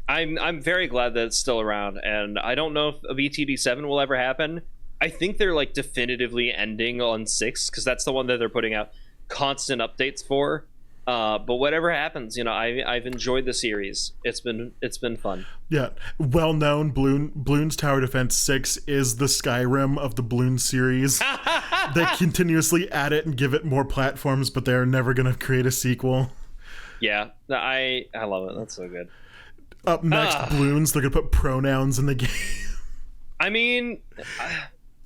I'm very glad that it's still around, and I don't know if a BTD 7 will ever happen. I think they're like definitively ending on 6 because that's the one that they're putting out constant updates for. But whatever happens, I've enjoyed the series. It's been fun. Yeah, well known. Bloons Tower Defense 6 is the Skyrim of the Bloons series. They continuously add it and give it more platforms, but they're never gonna create a sequel. Yeah, I love it. That's so good. Up next, Bloons. They're gonna put pronouns in the game. I mean,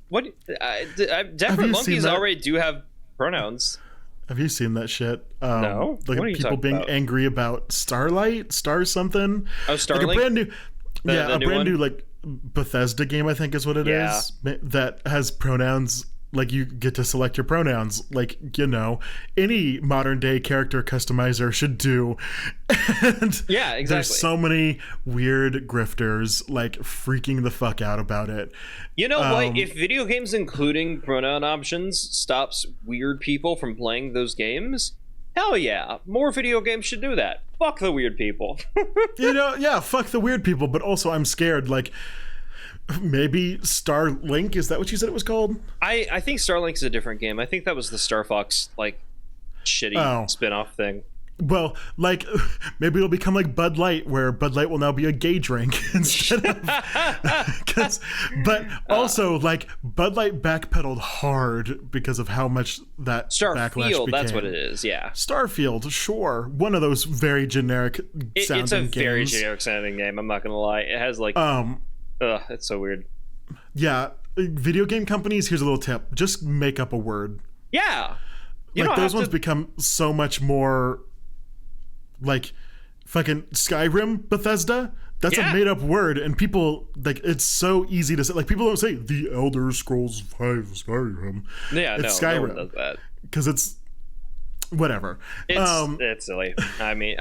Different Monkeys already do have pronouns. Have you seen that shit? No. Like what are you people being about? angry about Starlight, Star something. Oh, Starlink. Like a brand new, the new brand one? new like Bethesda game, I think is what it is. That has pronouns. Like you get to select your pronouns, like any modern day character customizer should do. And yeah, exactly. There's so many weird grifters like freaking the fuck out about it. You know what? If video games including pronoun options stops weird people from playing those games, hell yeah, more video games should do that. Fuck the weird people. Yeah, fuck the weird people. But also, I'm scared. Like. Maybe Starlink, is that what you said it was called? I think Starlink's a different game. I think that was the Star Fox like shitty spin-off thing. Well, like maybe it'll become like Bud Light, where Bud Light will now be a gay drink instead of but also like Bud Light backpedaled hard because of how much that backlash became. That's what it is. Yeah, Starfield, sure, one of those very generic sounding games. It's a very generic sounding game. I'm not gonna lie. It has like it's so weird. Yeah, video game companies, here's a little tip. Just make up a word. Yeah. Like those ones become so much more like fucking Skyrim, Bethesda. That's a made up word, and people like it's so easy to say. Like people don't say The Elder Scrolls 5 Skyrim. Yeah, it's Skyrim. Skyrim. No one does that. Because it's whatever. It's silly. I mean,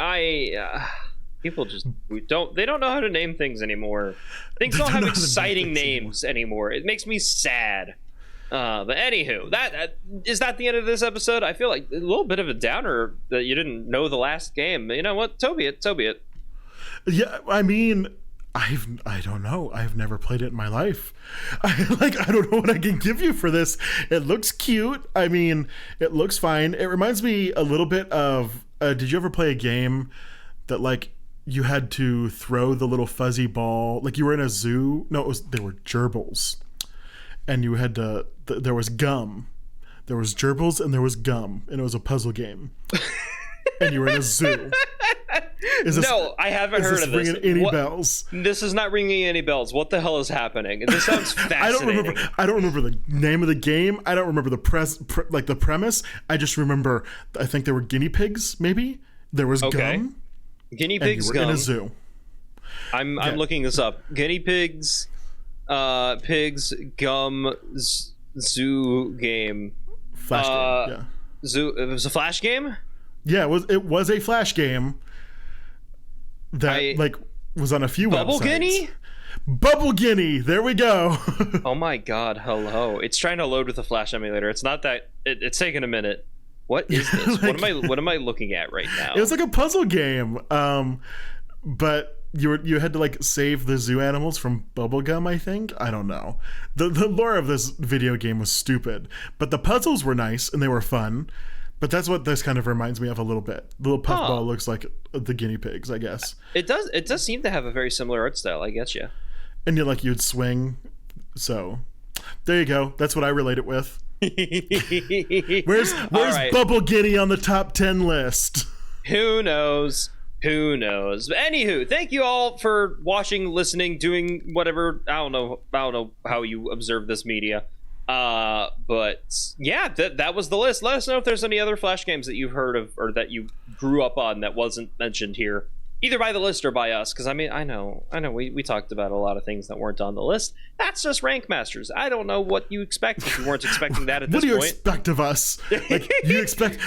people just don't know how to name things anymore. Things don't have exciting names anymore. It makes me sad. But anywho, is that the end of this episode? I feel like a little bit of a downer that you didn't know the last game. You know what? So be it. Yeah, I mean, I don't know. I've never played it in my life. I don't know what I can give you for this. It looks cute. I mean, it looks fine. It reminds me a little bit of. Did you ever play a game that like? You had to throw the little fuzzy ball, like you were in a zoo. No, they were gerbils, and you had to. There was gum, there was gerbils, and there was gum, and it was a puzzle game. And you were in a zoo. No, I haven't heard of this. Ringing any bells? This is not ringing any bells. What the hell is happening? This sounds fascinating. I don't remember the name of the game. I don't remember the the premise. I just remember. I think there were guinea pigs. Maybe there was gum. Guinea pigs, in a zoo. I'm looking this up. Guinea pigs, pigs, gum, zoo game. Flash game. Yeah. Zoo. It was a flash game. Yeah, it was a flash game that was on a few Bubble websites. Guinea. Bubble Guinea. There we go. Oh my God! Hello. It's trying to load with a flash emulator. It's not that. It's taking a minute. What is this? What am I looking at right now? It was like a puzzle game, but you had to like save the zoo animals from bubblegum. I think, I don't know. The lore of this video game was stupid, but the puzzles were nice and they were fun. But that's what this kind of reminds me of a little bit. The little puffball looks like the guinea pigs, I guess. It does seem to have a very similar art style. I guess, yeah. And you'd swing. So there you go. That's what I relate it with. Where's right. Bubble Guinea on the top 10 list? Who knows? But anywho, thank you all for watching, listening, doing whatever. I don't know how you observe this media. But yeah, that was the list. Let us know if there's any other Flash games that you've heard of or that you grew up on that wasn't mentioned here, either by the list or by us. Because I mean, I know we talked about a lot of things that weren't on the list. That's just Rank Masters. I don't know what you expect if you weren't expecting that at this point. What do you expect of us? Like, you expect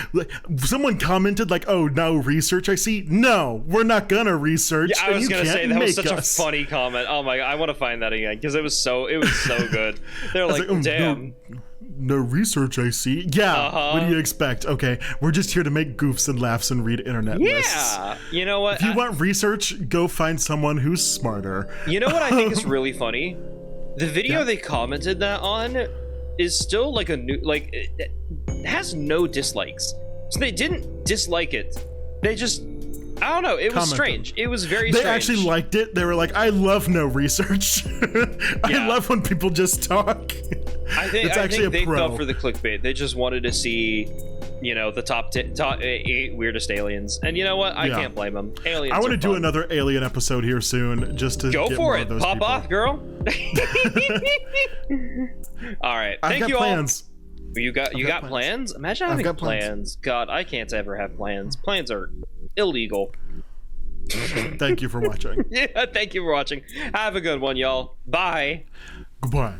someone commented like, "Oh, no research I see." No, we're not gonna research. Yeah, I was gonna say that was such a funny comment. Oh my God, I want to find that again because it was so good. They're like, damn. no research, I see. Yeah, what do you expect? Okay, we're just here to make goofs and laughs and read internet lists. Yeah, you know what? If you want research, go find someone who's smarter. You know what I think is really funny? The video they commented that on is still like a new, like, it has no dislikes. So they didn't dislike it. They just, I don't know, it was strange. It was very strange. They actually liked it. They were like, I love no research. I love when people just talk. I think they fell for the clickbait. They just wanted to see, you know, the top 8 weirdest aliens. And you know what? I can't blame them. Aliens. I want to do another alien episode here soon, just to go get for more it. of those Pop people. off, girl. All right. Thank you all. Plans. You got plans? Imagine having plans. God, I can't ever have plans. Plans are illegal. Thank you for watching. Yeah, thank you for watching. Have a good one, y'all. Bye. Goodbye.